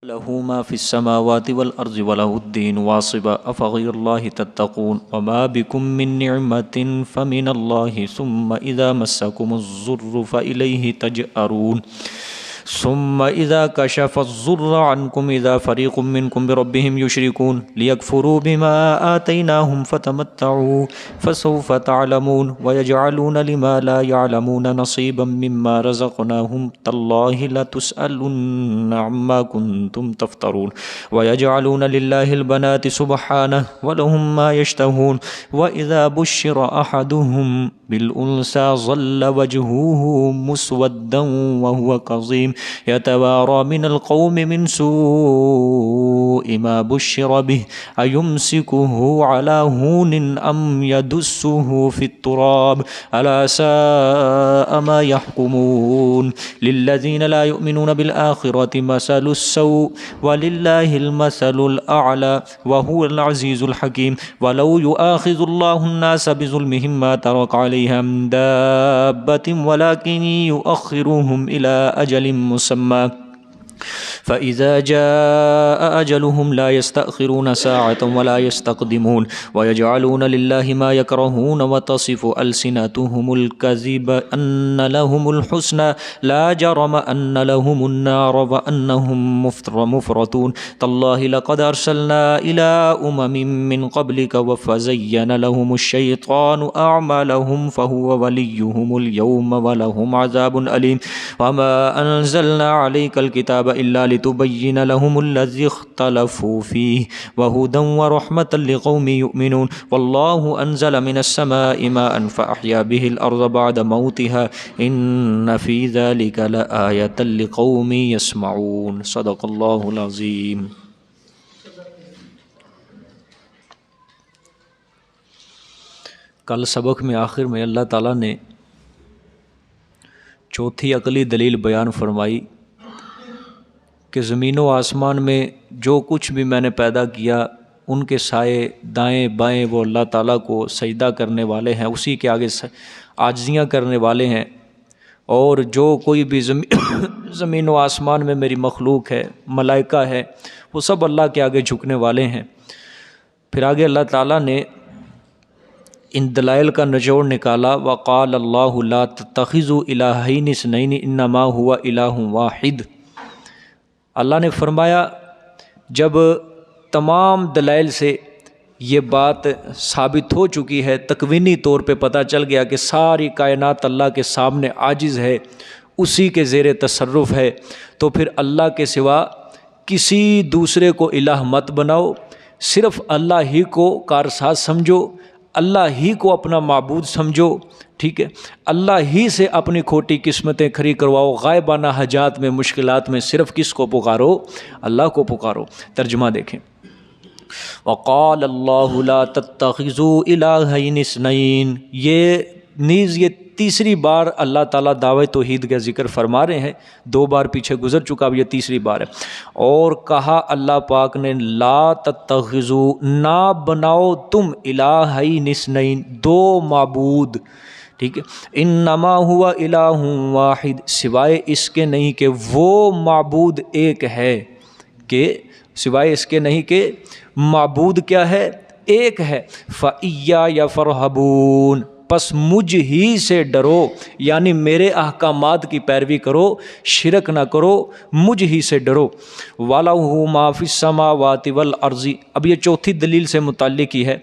له ما في السماوات والأرض وله الدين واصبا أفغير الله تتقون وما بكم من نعمة فمن الله ثم إذا مسكم الضر فإليه تجأرون ثم إذا كشف الضر عنكم إذا فريق منكم بربهم يشركون ليكفروا بما آتيناهم فتمتعوا فسوف تعلمون ويجعلون لما لا يعلمون نصيبا مما رزقناهم تالله لتسألن عما كنتم تفترون ويجعلون لله البنات سبحانه ولهم ما يشتهون وإذا بشر أحدهم بالأنثى ظل وجهه مسودا وهو كظيم يتوارى من القوم من سوء ما بشر به أيمسكه على هون أم يدسه في التراب ألا ساء ما يحكمون للذين لا يؤمنون بالآخرة مثل السوء ولله المثل الأعلى وهو العزيز الحكيم ولو يؤاخذ الله الناس بظلمهم ما ترك عليها من دابة ولكن يؤخرهم إلى أجل مسمى فإذا جاء أجلهم لا يستأخرون ساعة ولا يستقدمون ويجعلون لله ما يكرهون وتصف ألسنتهم الكذب أن لهم الحسنى لا جرم أن لهم النار وأنهم مفرطون تالله لقد أرسلنا إلى من قبلك فزين لهم الشيطان أعمالهم فهو وليهم اليوم ولهم عذاب أليم وما أنزلنا عليك الكتاب إلا لتبين لهم الذي اختلفوا فيه وهدى ورحمة لقوم يؤمنون والله أنزل من السماء ماء فأحيا به الأرض بعد موتها إن في ذلك لآية لقوم يسمعون صدق الله العظيم. کل سبق میں آخر میں اللہ تعالیٰ نے چوتھی عقلی دلیل بیان فرمائی کہ زمین و آسمان میں جو کچھ بھی میں نے پیدا کیا ان کے سائے دائیں بائیں وہ اللہ تعالیٰ کو سجدہ کرنے والے ہیں، اسی کے آگے عاجزیاں کرنے والے ہیں، اور جو کوئی بھی زمین و آسمان میں میری مخلوق ہے، ملائکہ ہے، وہ سب اللہ کے آگے جھکنے والے ہیں۔ پھر آگے اللہ تعالیٰ نے ان دلائل کا نچوڑ نکالا وقال اللہ لا تتخذوا الہین اثنین انما هو الہ واحد۔ اللہ نے فرمایا جب تمام دلائل سے یہ بات ثابت ہو چکی ہے، تکوینی طور پہ پتہ چل گیا کہ ساری کائنات اللہ کے سامنے عاجز ہے، اسی کے زیر تصرف ہے، تو پھر اللہ کے سوا کسی دوسرے کو الہ مت بناؤ، صرف اللہ ہی کو کارساز سمجھو، اللہ ہی کو اپنا معبود سمجھو، ٹھیک ہے، اللہ ہی سے اپنی کھوٹی قسمتیں کھری کرواؤ، غائبانہ حاجات میں مشکلات میں صرف کس کو پکارو؟ اللہ کو پکارو۔ ترجمہ دیکھیں، وقال اللہ لا تتخذوا الہین اثنین، یہ نیز یہ تیسری بار اللہ تعالیٰ دعوی توحید کا ذکر فرما رہے ہیں، 2 بار پیچھے گزر چکا، اب یہ تیسری بار ہے۔ اور کہا اللہ پاک نے لا تتخذوا، نہ بناؤ تم الہین اثنین، 2 معبود، ٹھیک ہے، انما ہوا الہ واحد، سوائے اس کے نہیں کہ وہ معبود ایک ہے، کہ سوائے اس کے نہیں کہ معبود کیا ہے؟ ایک ہے۔ فَإِيَّايَ فَارْهَبُونَ، پس مجھ ہی سے ڈرو، یعنی میرے احکامات کی پیروی کرو، شرک نہ کرو، مجھ ہی سے ڈرو۔ وَلَهُ مَا فِي السَّمَاوَاتِ وَالْأَرْضِ، اب یہ چوتھی دلیل سے متعلق ہی ہے،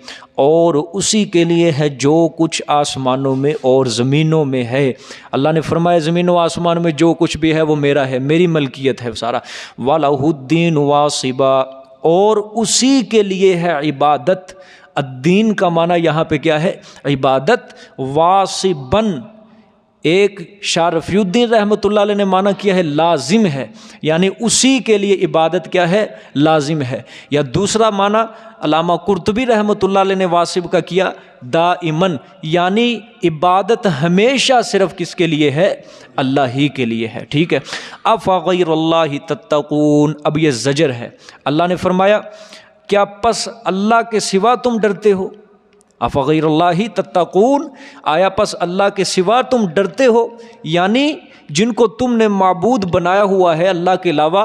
اور اسی کے لیے ہے جو کچھ آسمانوں میں اور زمینوں میں ہے۔ اللہ نے فرمایا زمین و آسمان میں جو کچھ بھی ہے وہ میرا ہے، میری ملکیت ہے سارا۔ وَلَهُ الدِّينُ وَاصِبًا، اور اسی کے لیے ہے عبادت۔ الدین کا معنی یہاں پہ کیا ہے؟ عبادت۔ واصباً، ایک شاہ رفیع الدین رحمۃ اللہ علیہ نے معنی کیا ہے لازم ہے، یعنی اسی کے لیے عبادت کیا ہے؟ لازم ہے۔ یا دوسرا معنی علامہ قرطبی رحمۃ اللہ علیہ نے واصب کا کیا دائماً، یعنی عبادت ہمیشہ صرف کس کے لیے ہے؟ اللہ ہی کے لیے ہے، ٹھیک ہے۔ افغیر اللہ تتقون، اب یہ زجر ہے۔ اللہ نے فرمایا کیا پس اللہ کے سوا تم ڈرتے ہو؟ افغیر اللہ تتقون، آیا پس اللہ کے سوا تم ڈرتے ہو؟ یعنی جن کو تم نے معبود بنایا ہوا ہے اللہ کے علاوہ،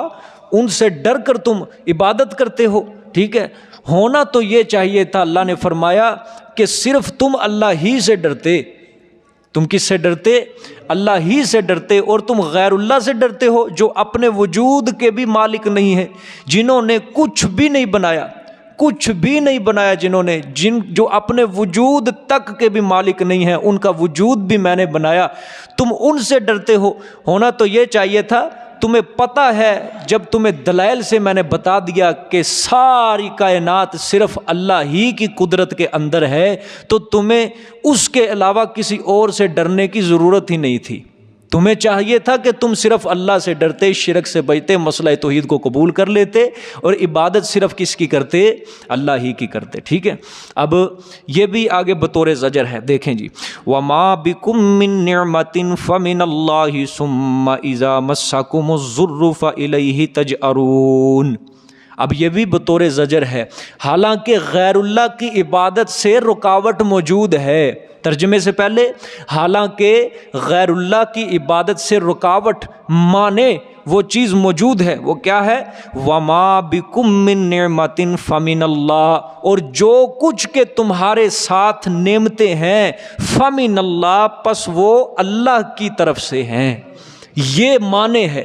ان سے ڈر کر تم عبادت کرتے ہو، ٹھیک ہے۔ ہونا تو یہ چاہیے تھا، اللہ نے فرمایا کہ صرف تم اللہ ہی سے ڈرتے۔ تم کس سے ڈرتے؟ اللہ ہی سے ڈرتے، اور تم غیر اللہ سے ڈرتے ہو جو اپنے وجود کے بھی مالک نہیں ہیں، جنہوں نے کچھ بھی نہیں بنایا، کچھ بھی نہیں بنایا، جو اپنے وجود تک کے بھی مالک نہیں ہیں، ان کا وجود بھی میں نے بنایا، تم ان سے ڈرتے ہو۔ ہونا تو یہ چاہیے تھا، تمہیں پتہ ہے جب تمہیں دلائل سے میں نے بتا دیا کہ ساری کائنات صرف اللہ ہی کی قدرت کے اندر ہے، تو تمہیں اس کے علاوہ کسی اور سے ڈرنے کی ضرورت ہی نہیں تھی۔ تمہیں چاہیے تھا کہ تم صرف اللہ سے ڈرتے، شرک سے بچتے، مسئلہ توحید کو قبول کر لیتے، اور عبادت صرف کس کی کرتے؟ اللہ ہی کی کرتے، ٹھیک ہے۔ اب یہ بھی آگے بطور زجر ہے، دیکھیں جی، وَمَا بِكُم مِّن نِّعْمَةٍ فَمِنَ اللَّهِ ثُمَّ إِذَا مَسَّكُمُ الضُّرُّ فَإِلَيْهِ تَجْأَرُونَ۔ اب یہ بھی بطور زجر ہے، حالانکہ غیر اللہ کی عبادت سے رکاوٹ موجود ہے۔ ترجمے سے پہلے، حالانکہ غیر اللہ کی عبادت سے رکاوٹ مانے وہ چیز موجود ہے، وہ کیا ہے؟ وَمَا بِكُم مِّن نِّعْمَةٍ فَمِنَ اللَّهِ، اور جو کچھ کے تمہارے ساتھ نعمتیں ہیں، فَمِنَ اللَّهِ، پس وہ اللہ کی طرف سے ہیں۔ یہ معنی ہے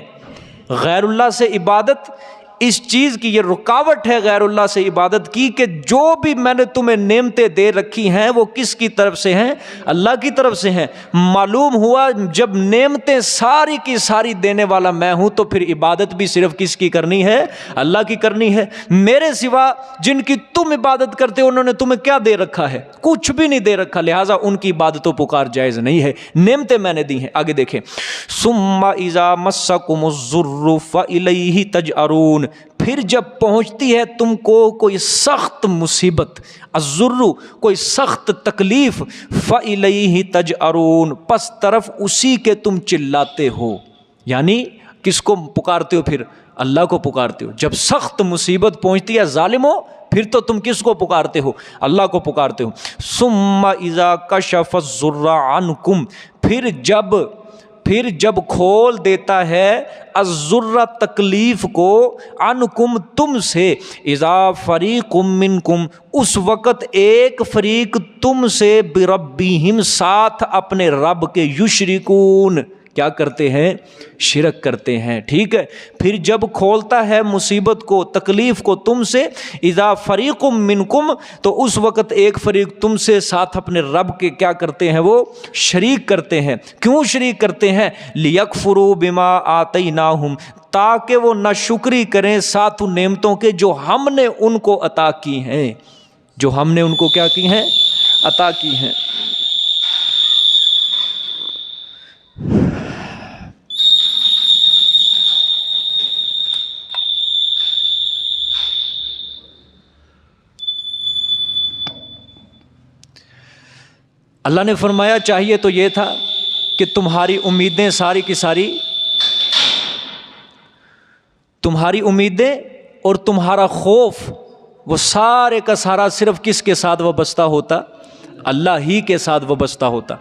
غیر اللہ سے عبادت، اس چیز کی یہ رکاوٹ ہے غیر اللہ سے عبادت کی کہ جو بھی میں نے تمہیں نعمتیں دے رکھی ہیں وہ کس کی طرف سے ہیں؟ اللہ کی طرف سے ہیں۔ معلوم ہوا جب نعمتیں ساری کی ساری دینے والا میں ہوں تو پھر عبادت بھی صرف کس کی کرنی ہے؟ اللہ کی کرنی ہے۔ میرے سوا جن کی تم عبادت کرتے ہو انہوں نے تمہیں کیا دے رکھا ہے؟ کچھ بھی نہیں دے رکھا، لہٰذا ان کی عبادت و پکار جائز نہیں ہے۔ نعمتیں میں نے دی ہیں۔ آگے دیکھیں، ثم اذا مسکم الضر فالیہ تجأرون، پھر جب پہنچتی ہے تم کو کوئی سخت مصیبت، الضر کوئی سخت تکلیف، فالیہ تجأرون، پس طرف اسی کے تم چلاتے ہو۔ یعنی کس کو پکارتے ہو؟ پھر اللہ کو پکارتے ہو۔ جب سخت مصیبت پہنچتی ہے ظالموں، پھر تو تم کس کو پکارتے ہو؟ اللہ کو پکارتے ہو۔ ثم اذا کشف الضر عنکم، پھر جب کھول دیتا ہے الضر تکلیف کو، عنکم تم سے، اذا فریق منکم اس وقت ایک فریق تم سے، بربہم ساتھ اپنے رب کے، یشرکون کیا کرتے ہیں؟ شرک کرتے ہیں، ٹھیک ہے۔ پھر جب کھولتا ہے مصیبت کو، تکلیف کو تم سے، اذا فریق منکم، تو اس وقت ایک فریق تم سے ساتھ اپنے رب کے کیا کرتے ہیں؟ وہ شریک کرتے ہیں۔ کیوں شریک کرتے ہیں؟ لیکفروا بما آتیناہم، تاکہ وہ ناشکری کریں ساتھ ان نعمتوں کے جو ہم نے ان کو عطا کی ہیں، جو ہم نے ان کو کیا کی ہیں؟ عطا کی ہیں۔ اللہ نے فرمایا چاہیے تو یہ تھا کہ تمہاری امیدیں ساری کی ساری، تمہاری امیدیں اور تمہارا خوف وہ سارے کا سارا صرف کس کے ساتھ وابستہ ہوتا؟ اللہ ہی کے ساتھ وابستہ ہوتا،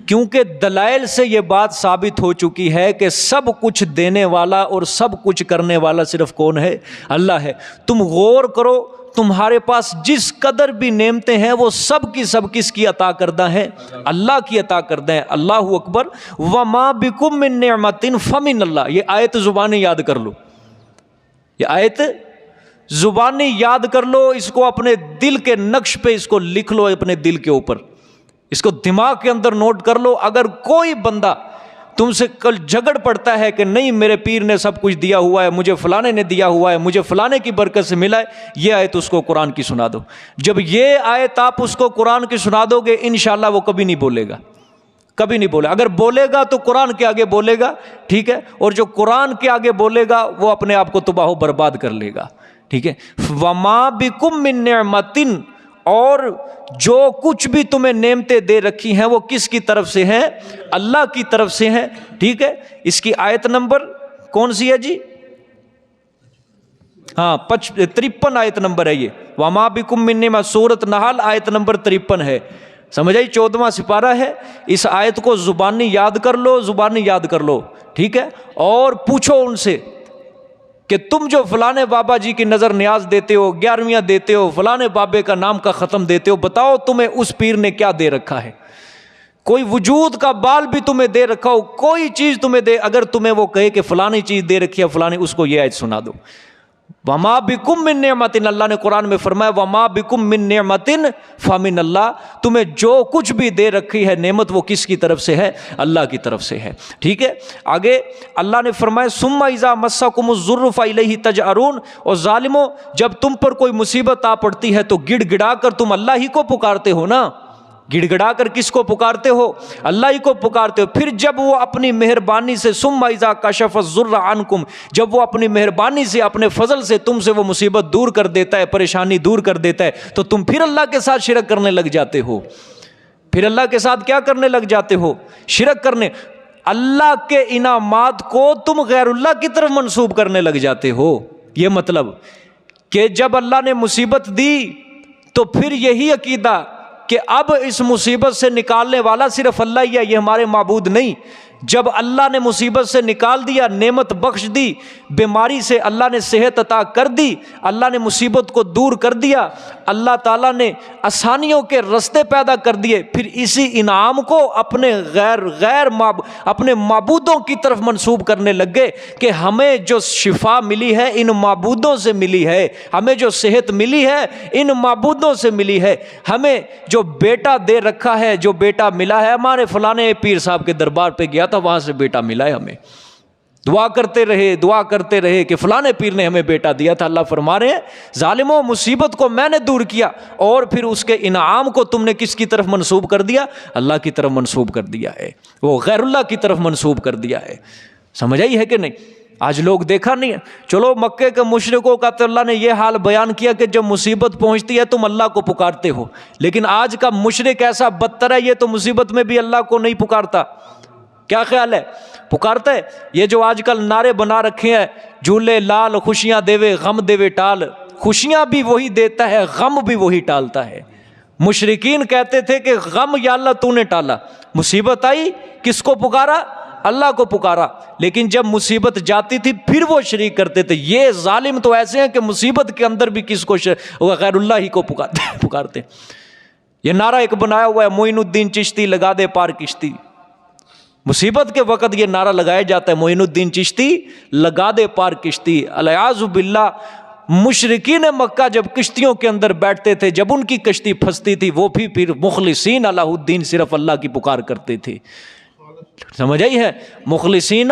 کیونکہ دلائل سے یہ بات ثابت ہو چکی ہے کہ سب کچھ دینے والا اور سب کچھ کرنے والا صرف کون ہے؟ اللہ ہے۔ تم غور کرو، تمہارے پاس جس قدر بھی نعمتیں ہیں وہ سب کی سب کس کی عطا کردہ ہیں؟ اللہ کی عطا کردہ ہیں۔ اللہ اکبر۔ وَمَا بِكُم مِّن نِّعْمَةٍ فَمِنَ اللَّهِ، یہ آیت زبانی یاد کر لو، یہ آیت زبانی یاد کر لو، اس کو اپنے دل کے نقش پہ اس کو لکھ لو، اپنے دل کے اوپر اس کو دماغ کے اندر نوٹ کر لو۔ اگر کوئی بندہ تم سے کل جھگڑ پڑتا ہے کہ نہیں میرے پیر نے سب کچھ دیا ہوا ہے، مجھے فلانے نے دیا ہوا ہے، مجھے فلانے کی برکت سے ملا ہے، یہ آیت اس کو قرآن کی سنا دو۔ جب یہ آیت آپ اس کو قرآن کی سنا دو گے، انشاءاللہ وہ کبھی نہیں بولے گا، کبھی نہیں بولے۔ اگر بولے گا تو قرآن کے آگے بولے گا، ٹھیک ہے، اور جو قرآن کے آگے بولے گا وہ اپنے آپ کو تباہ و برباد کر لے گا، ٹھیک ہے۔ وَمَا بِكُم مِّن نِّعْمَةٍ، اور جو کچھ بھی تمہیں نعمتیں دے رکھی ہیں وہ کس کی طرف سے ہیں؟ اللہ کی طرف سے ہیں، ٹھیک ہے۔ اس کی آیت نمبر کون سی ہے جی؟ ہاں 53 آیت نمبر ہے یہ، وَمَا بِكُم مِّن نِّعْمَةٍ، سورۃ نحل آیت نمبر 53 ہے، سمجھ آئی؟ 14واں سپارہ ہے۔ اس آیت کو زبانی یاد کر لو، زبانی یاد کر لو، ٹھیک ہے، اور پوچھو ان سے کہ تم جو فلانے بابا جی کی نظر نیاز دیتے ہو، 11ویں دیتے ہو، فلانے بابے کا نام کا ختم دیتے ہو، بتاؤ تمہیں اس پیر نے کیا دے رکھا ہے؟ کوئی وجود کا بال بھی تمہیں دے رکھا ہو، کوئی چیز تمہیں دے، اگر تمہیں وہ کہے کہ فلانی چیز دے رکھی ہے فلانی، اس کو یہ آیت سنا دو، وما بکم من نعمت، اللہ نے قرآن میں فرمایا وما بکم من نعمت فمن اللہ، تمہیں جو کچھ بھی دے رکھی ہے نعمت وہ کس کی طرف سے ہے؟ اللہ کی طرف سے ہے۔ ٹھیک ہے، آگے اللہ نے فرمایا ثم اذا مسکم الضر فالیہ تجأرون، اور ظالموں جب تم پر کوئی مصیبت آ پڑتی ہے تو گڑ گڑا کر تم اللہ ہی کو پکارتے ہو نا، گڑ گڑا کر کس کو پکارتے ہو؟ اللہ ہی کو پکارتے ہو۔ پھر جب وہ اپنی مہربانی سے ثم اذا کشف الضر عنکم، جب وہ اپنی مہربانی سے اپنے فضل سے تم سے وہ مصیبت دور کر دیتا ہے، پریشانی دور کر دیتا ہے، تو تم پھر اللہ کے ساتھ شرک کرنے لگ جاتے ہو، پھر اللہ کے ساتھ کیا کرنے لگ جاتے ہو؟ شرک کرنے۔ اللہ کے انعامات کو تم غیر اللہ کی طرف منسوب کرنے لگ جاتے ہو۔ یہ مطلب کہ جب اللہ نے مصیبت دی تو پھر یہی عقیدہ کہ اب اس مصیبت سے نکالنے والا صرف اللہ ہی ہے، یہ ہمارے معبود نہیں۔ جب اللہ نے مصیبت سے نکال دیا، نعمت بخش دی، بیماری سے اللہ نے صحت عطا کر دی، اللہ نے مصیبت کو دور کر دیا، اللہ تعالیٰ نے آسانیوں کے رستے پیدا کر دیے، پھر اسی انعام کو اپنے اپنے معبودوں کی طرف منسوب کرنے لگے کہ ہمیں جو شفا ملی ہے ان معبودوں سے ملی ہے، ہمیں جو صحت ملی ہے ان معبودوں سے ملی ہے، ہمیں جو بیٹا دے رکھا ہے، جو بیٹا ملا ہے، ہمارے فلانے پیر صاحب کے دربار پہ گیا تھا وہاں سے بیٹا ملا ہے، ہمیں دعا کرتے رہے کہ فلانے پیر نے ہمیں بیٹا دیا تھا۔ اللہ فرما رہے ہیں ظالموں مصیبت کو میں نے دور کیا اور پھر اس کے انعام کو تم نے کس کی طرف منسوب کر دیا؟ اللہ کی طرف منسوب کر دیا ہے، وہ غیر اللہ کی طرف منسوب کر دیا ہے۔ سمجھ آئی ہے کہ نہیں؟ آج لوگ دیکھا نہیں ہے، چلو مکے کے مشرکوں کا تو اللہ نے یہ حال بیان کیا کہ جب مصیبت پہنچتی ہے تم اللہ کو پکارتے ہو، لیکن آج کا مشرک ایسا بدتر ہے، یہ تو مصیبت میں بھی اللہ کو نہیں پکارتا۔ کیا خیال ہے؟ پکارتا ہے؟ یہ جو آج کل نعرے بنا رکھے ہیں، جھولے لال خوشیاں دیوے غم دیوے ٹال، خوشیاں بھی وہی دیتا ہے غم بھی وہی ٹالتا ہے۔ مشرکین کہتے تھے کہ غم یا اللہ تو نے ٹالا، مصیبت آئی کس کو پکارا؟ اللہ کو پکارا، لیکن جب مصیبت جاتی تھی پھر وہ شریک کرتے تھے۔ یہ ظالم تو ایسے ہیں کہ مصیبت کے اندر بھی کس کو غیر اللہ ہی کو پکارتے۔ یہ نعرہ ایک بنایا ہوا ہے معین الدین چشتی لگا دے پار کشتی، مصیبت کے وقت یہ نعرہ لگایا جاتا ہے معین الدین چشتی لگا دے پار کشتی۔ الیاذ باللہ، مشرکین مکہ جب کشتیوں کے اندر بیٹھتے تھے، جب ان کی کشتی پھنستی تھی، وہ بھی پھر مخلصین الہ الدین صرف اللہ کی پکار کرتے تھے۔ سمجھ آئی ہے؟ مخلصین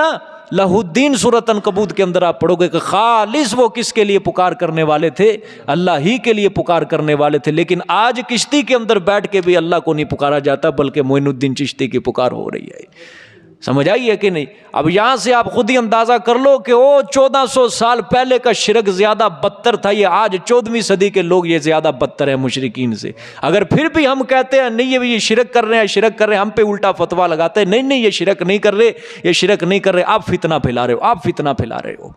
لہ الدین سورۃ عنکبوت کے اندر آپ پڑھو گے کہ خالص وہ کس کے لیے پکار کرنے والے تھے؟ اللہ ہی کے لیے پکار کرنے والے تھے۔ لیکن آج کشتی کے اندر بیٹھ کے بھی اللہ کو نہیں پکارا جاتا بلکہ معین الدین چشتی کی پکار ہو رہی ہے۔ سمجھ آئی ہے کہ نہیں؟ اب یہاں سے آپ خود ہی اندازہ کر لو کہ وہ 1400 سال پہلے کا شرک زیادہ بدتر تھا، یہ آج 14ویں صدی کے لوگ یہ زیادہ بدتر ہیں مشرکین سے۔ اگر پھر بھی ہم کہتے ہیں نہیں یہ شرک کر رہے ہیں، شرک کر رہے ہیں، ہم پہ الٹا فتویٰ لگاتے ہیں نہیں یہ شرک نہیں کر رہے، یہ شرک نہیں کر رہے، آپ فتنہ پھیلا رہے ہو، آپ فتنہ پھیلا رہے ہو۔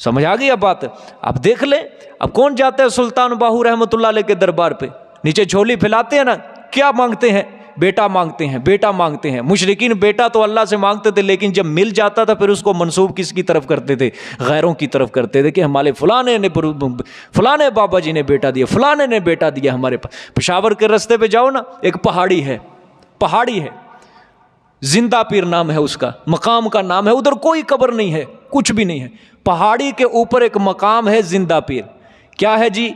سمجھ آ گئی اب بات؟ اب دیکھ لیں، اب کون جاتا ہے سلطان باہو رحمۃ اللہ علیہ کے دربار پہ؟ نیچے جھولی پھیلاتے ہیں نا، کیا مانگتے ہیں؟ بیٹا مانگتے ہیں، بیٹا مانگتے ہیں۔ مشرکین بیٹا تو اللہ سے مانگتے تھے، لیکن جب مل جاتا تھا پھر اس کو منسوب کس کی طرف کرتے تھے؟ غیروں کی طرف کرتے تھے کہ ہمارے فلانے بابا جی نے بیٹا دیا، فلانے نے بیٹا دیا ہمارے پاس۔ پشاور کے رستے پہ جاؤ نا، ایک پہاڑی ہے زندہ پیر نام ہے اس کا، مقام کا نام ہے، ادھر کوئی قبر نہیں ہے، کچھ بھی نہیں ہے، پہاڑی کے اوپر ایک مقام ہے زندہ پیر۔ کیا ہے جی؟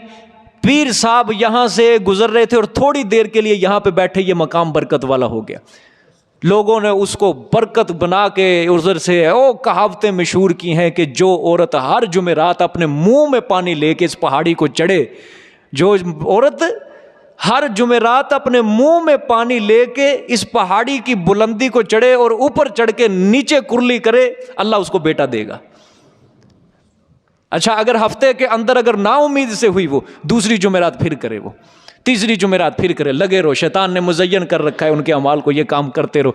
پیر صاحب یہاں سے گزر رہے تھے اور تھوڑی دیر کے لیے یہاں پہ بیٹھے، یہ مقام برکت والا ہو گیا۔ لوگوں نے اس کو برکت بنا کے ادھر سے کہاوتیں مشہور کی ہیں کہ جو عورت ہر جمعرات اپنے منہ میں پانی لے کے اس پہاڑی کو چڑھے، جو عورت ہر جمعرات اپنے منہ میں پانی لے کے اس پہاڑی کی بلندی کو چڑھے اور اوپر چڑھ کے نیچے کرلی کرے، اللہ اس کو بیٹا دے گا۔ اچھا، اگر ہفتے کے اندر اگر نا امید سے ہوئی، وہ دوسری جمعرات پھر کرے، وہ تیسری جمعرات پھر کرے، لگے رہو، شیطان نے مزین کر رکھا ہے ان کے اعمال کو، یہ کام کرتے رہو۔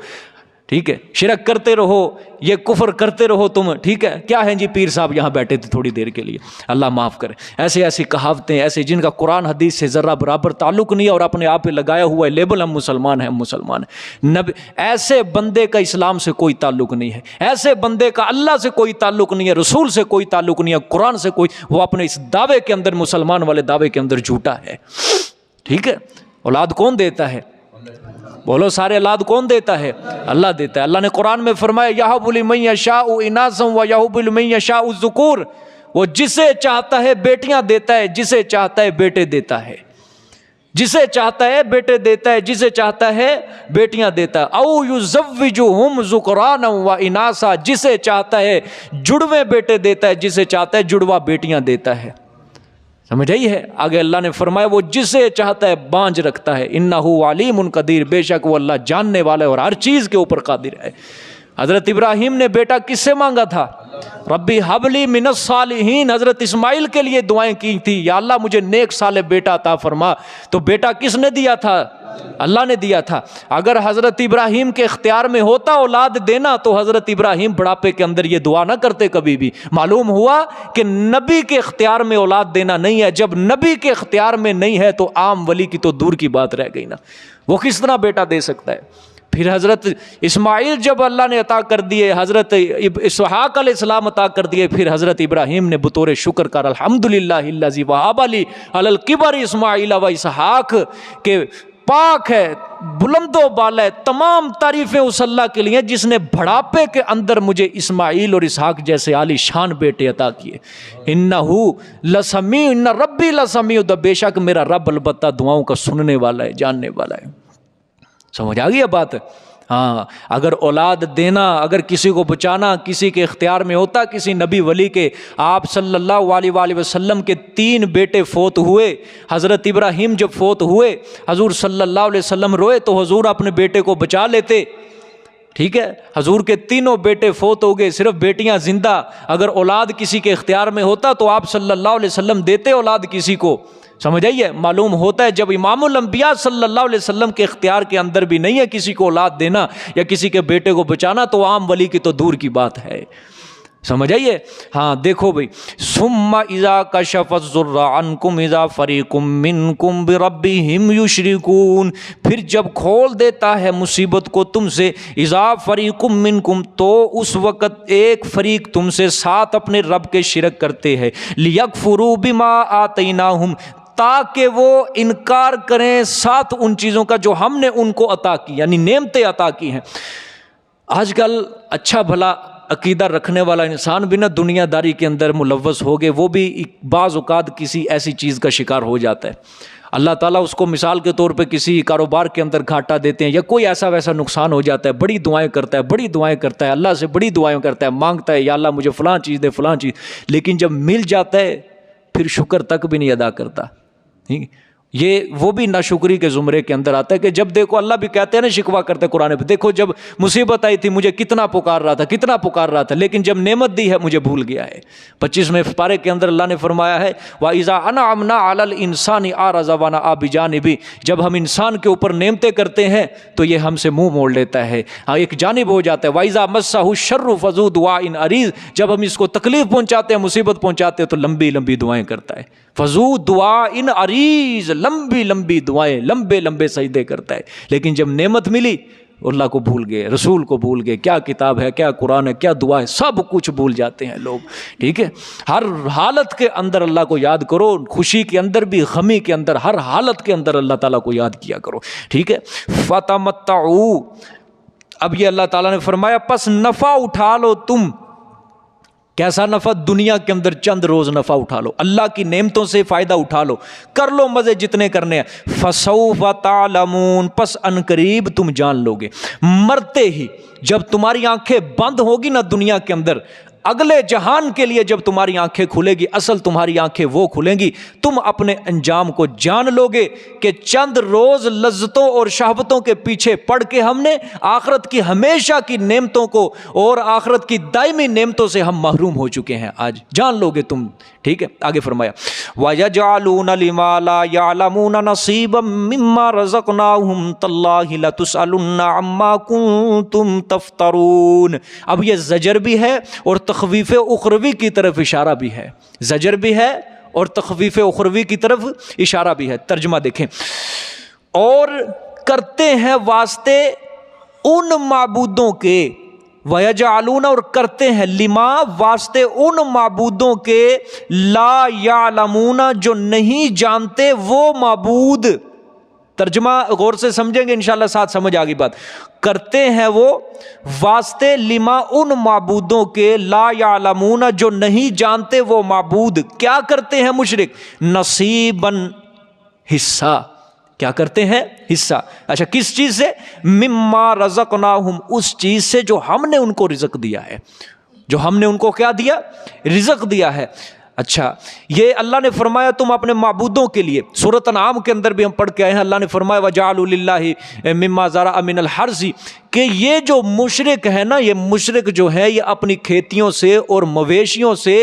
ٹھیک ہے، شرک کرتے رہو، یہ کفر کرتے رہو تم، ٹھیک ہے، کیا ہیں جی پیر صاحب یہاں بیٹھے تھے تھوڑی دیر کے لیے، اللہ معاف کرے، ایسی کہاوتیں ایسے جن کا قرآن حدیث سے ذرہ برابر تعلق نہیں ہے اور اپنے آپ پہ لگایا ہوا ہے لیبل ہم مسلمان ہیں، ہم مسلمان ہیں۔ ایسے بندے کا اسلام سے کوئی تعلق نہیں ہے، ایسے بندے کا اللہ سے کوئی تعلق نہیں ہے، رسول سے کوئی تعلق نہیں ہے، قرآن سے کوئی، وہ اپنے اس دعوے کے اندر، مسلمان والے دعوے کے اندر جھوٹا ہے، ٹھیک ہے۔ اولاد کون دیتا ہے؟ بولو سارے، اولاد کون دیتا ہے؟ اللہ دیتا ہے۔ اللہ نے قرآن میں فرمایا یَهَبُ لِمَن یَشَاءُ إِنَاثًا وَيَهَبُ لِمَن یَشَاءُ الذُّکُورَ، وہ جسے چاہتا ہے بیٹیاں دیتا ہے، جسے چاہتا ہے بیٹے دیتا ہے، جسے چاہتا ہے بیٹے دیتا ہے، جسے چاہتا ہے بیٹیاں دیتا ہے۔ او یزوجہم ذکرانا و اناسا، جسے چاہتا ہے جڑوے بیٹے دیتا ہے، جسے چاہتا ہے جڑوا بیٹیاں دیتا ہے۔ سمجھ آئی ہے؟ آگے اللہ نے فرمایا وہ جسے چاہتا ہے بانجھ رکھتا ہے، انہ علیم قدیر، بے شک وہ اللہ جاننے والا ہے اور ہر چیز کے اوپر قادر ہے۔ حضرت ابراہیم نے بیٹا کس سے مانگا تھا؟ ربی حبلی من الصالحین، حضرت اسماعیل کے لیے دعائیں کی تھی، یا اللہ مجھے نیک صالح بیٹا عطا فرما، تو بیٹا کس نے دیا تھا؟ اللہ نے دیا تھا۔ اگر حضرت ابراہیم کے اختیار میں ہوتا اولاد دینا تو حضرت ابراہیم بڑھاپے کے اندر یہ دعا نہ کرتے کبھی بھی۔ معلوم ہوا کہ نبی کے اختیار میں اولاد دینا نہیں ہے، جب نبی کے اختیار میں نہیں ہے تو عام ولی کی تو دور کی بات رہ گئی نا، وہ کس طرح بیٹا دے سکتا ہے؟ پھر حضرت اسماعیل جب اللہ نے عطا کر دیے، حضرت اسحاق علیہ السلام عطا کر دیے، پھر حضرت ابراہیم نے بطور شکر کر الحمدللہ الذی وہب لی علی الکبر اسماعیل و اسحاق، کہ پاک ہے، بلند و بالا ہے، تمام تعریفیں اس اللہ کے لیے جس نے بڑھاپے کے اندر مجھے اسماعیل اور اسحاق جیسے عالی شان بیٹے عطا کیے۔ انہ لسمیع، ان ربی لسمیع، بے شک میرا رب البتہ دعاؤں کا سننے والا ہے، جاننے والا ہے۔ سمجھ آ گئی یہ بات؟ ہاں، اگر اولاد دینا، اگر کسی کو بچانا کسی کے اختیار میں ہوتا، کسی نبی ولی کے، آپ صلی اللہ علیہ وآلہ وسلم کے 3 بیٹے فوت ہوئے، حضرت ابراہیم جب فوت ہوئے، حضور صلی اللہ علیہ وسلم روئے تو حضور اپنے بیٹے کو بچا لیتے، ٹھیک ہے، حضور کے 3 بیٹے فوت ہو گئے، صرف بیٹیاں زندہ۔ اگر اولاد کسی کے اختیار میں ہوتا تو آپ صلی اللہ علیہ وسلم دیتے اولاد کسی کو، سمجھ آئیے؟ معلوم ہوتا ہے جب امام الانبیاء صلی اللہ علیہ وسلم کے اختیار کے اندر بھی نہیں ہے کسی کو اولاد دینا یا کسی کے بیٹے کو بچانا، تو عام ولی کی تو دور کی بات ہے، سمجھ آئیے؟ ہاں دیکھو بھئی، ثم اذا کشف الضر عنکم اذا فریق منکم بربہم یشرکون، پھر جب کھول دیتا ہے مصیبت کو تم سے، اذا فریق منکم، تو اس وقت ایک فریق تم سے ساتھ اپنے رب کے شرک کرتے ہیں، لیکفروا بما آتیناہم، تاکہ وہ انکار کریں ساتھ ان چیزوں کا جو ہم نے ان کو عطا کی، یعنی نعمتیں عطا کی ہیں۔ آج کل اچھا بھلا عقیدہ رکھنے والا انسان بھی نہ دنیا داری کے اندر ملوث ہو گئے، وہ بھی بعض اوقات کسی ایسی چیز کا شکار ہو جاتا ہے، اللہ تعالیٰ اس کو مثال کے طور پہ کسی کاروبار کے اندر گھاٹا دیتے ہیں یا کوئی ایسا ویسا نقصان ہو جاتا ہے، بڑی دعائیں کرتا ہے، بڑی دعائیں کرتا ہے، اللہ سے بڑی دعائیں کرتا ہے، مانگتا ہے یا اللہ مجھے فلاں چیز دے، فلاں چیز، لیکن جب مل جاتا ہے پھر شکر تک بھی نہیں ادا کرتا۔ یہ وہ بھی ناشکری کے زمرے کے اندر آتا ہے کہ جب دیکھو، اللہ بھی کہتے ہیں نا، شکوہ کرتے قرآن پہ، دیکھو جب مصیبت آئی تھی مجھے کتنا پکار رہا تھا، کتنا پکار رہا تھا، لیکن جب نعمت دی ہے مجھے بھول گیا ہے۔ 25ویں پارے کے اندر اللہ نے فرمایا ہے وَإِذَا أَنْعَمْنَا عَلَى الْإِنسَانِ أَعْرَضَ وَنَأَىٰ بِجَانِبِهِ، جب ہم انسان کے اوپر نعمتیں کرتے ہیں تو یہ ہم سے منہ موڑ لیتا ہے، ہاں ایک جانب ہو جاتا ہے۔ وَإِذَا مَسَّهُ الشَّرُّ فَذُو دُعَاءٍ عَرِيضٍ، جب ہم اس کو تکلیف پہنچاتے ہیں، مصیبت پہنچاتے ہیں تو لمبی لمبی دعائیں کرتا ہے۔ فَذُو دُعَاءٍ عَرِيضٍ، لمبی لمبی دعائیں، لمبے لمبے سجدے کرتا ہے، لیکن جب نعمت ملی اللہ کو بھول گئے، رسول کو بھول گئے، کیا کتاب ہے، کیا قرآن ہے، کیا دعا ہے، سب کچھ بھول جاتے ہیں لوگ، ٹھیک ہے۔ ہر حالت کے اندر اللہ کو یاد کرو، خوشی کے اندر بھی، غمی کے اندر، ہر حالت کے اندر اللہ تعالیٰ کو یاد کیا کرو، ٹھیک ہے۔ فَتَمَتَّعُوا، اب یہ اللہ تعالیٰ نے فرمایا پس نفع اٹھا لو تم۔ کیسا نفع؟ دنیا کے اندر چند روز نفع اٹھا لو، اللہ کی نعمتوں سے فائدہ اٹھا لو، کر لو مزے جتنے کرنے ہیں۔ فَسَوْفَ تَعْلَمُونَ، پس انقریب تم جان لو گے، مرتے ہی جب تمہاری آنکھیں بند ہوگی نا دنیا کے اندر، اگلے جہان کے لیے جب تمہاری آنکھیں کھلے گی، اصل تمہاری آنکھیں وہ کھلیں گی، تم اپنے انجام کو جان لو گے کہ چند روز لذتوں اور شہوتوں کے پیچھے پڑ کے ہم نے آخرت کی ہمیشہ کی نعمتوں کو اور آخرت کی دائمی نعمتوں سے ہم محروم ہو چکے ہیں، آج جان لو گے تم. ٹھیک ہے، آگے فرمایا وَيَجْعَلُونَ لِمَا لَا يَعْلَمُونَ نَصِيبًا مِّمَّا رَزَقْنَاهُمْ تَاللَّهِ لَتُسْأَلُنَّ عَمَّا كُنتُمْ تَفْتَرُونَ. اب یہ زجر بھی ہے اور تخویف اخروی کی طرف اشارہ بھی ہے، زجر بھی ہے اور تخویف اخروی کی طرف اشارہ بھی ہے. ترجمہ دیکھیں، اور کرتے ہیں واسطے ان معبودوں کے، وَيَجْعَلُونَ اور کرتے ہیں، لما واسطے ان معبودوں کے، لا یعلمون جو نہیں جانتے وہ معبود. ترجمہ غور سے سمجھیں گے انشاءاللہ، ساتھ سمجھ آگی بات. کرتے ہیں وہ واسطے لما ان معبودوں کے، لا یعلمون جو نہیں جانتے وہ معبود. کیا کرتے ہیں مشرک؟ نصیباً حصہ. کیا کرتے ہیں؟ حصہ. اچھا، کس چیز سے؟ مما رزقناہم، اس چیز سے جو ہم نے ان کو رزق دیا ہے، جو ہم نے ان کو کیا دیا؟ رزق دیا ہے. اچھا، یہ اللہ نے فرمایا تم اپنے معبودوں کے لیے. سورۃ انعام کے اندر بھی ہم پڑھ کے آئے ہیں، اللہ نے فرمایا وَجَعَلُوا لِلَّهِ مِمَّا زَرَعَ مِنَ الْحَرْثِ، کہ یہ جو مشرک ہے نا، یہ مشرک جو ہے یہ اپنی کھیتیوں سے اور مویشیوں سے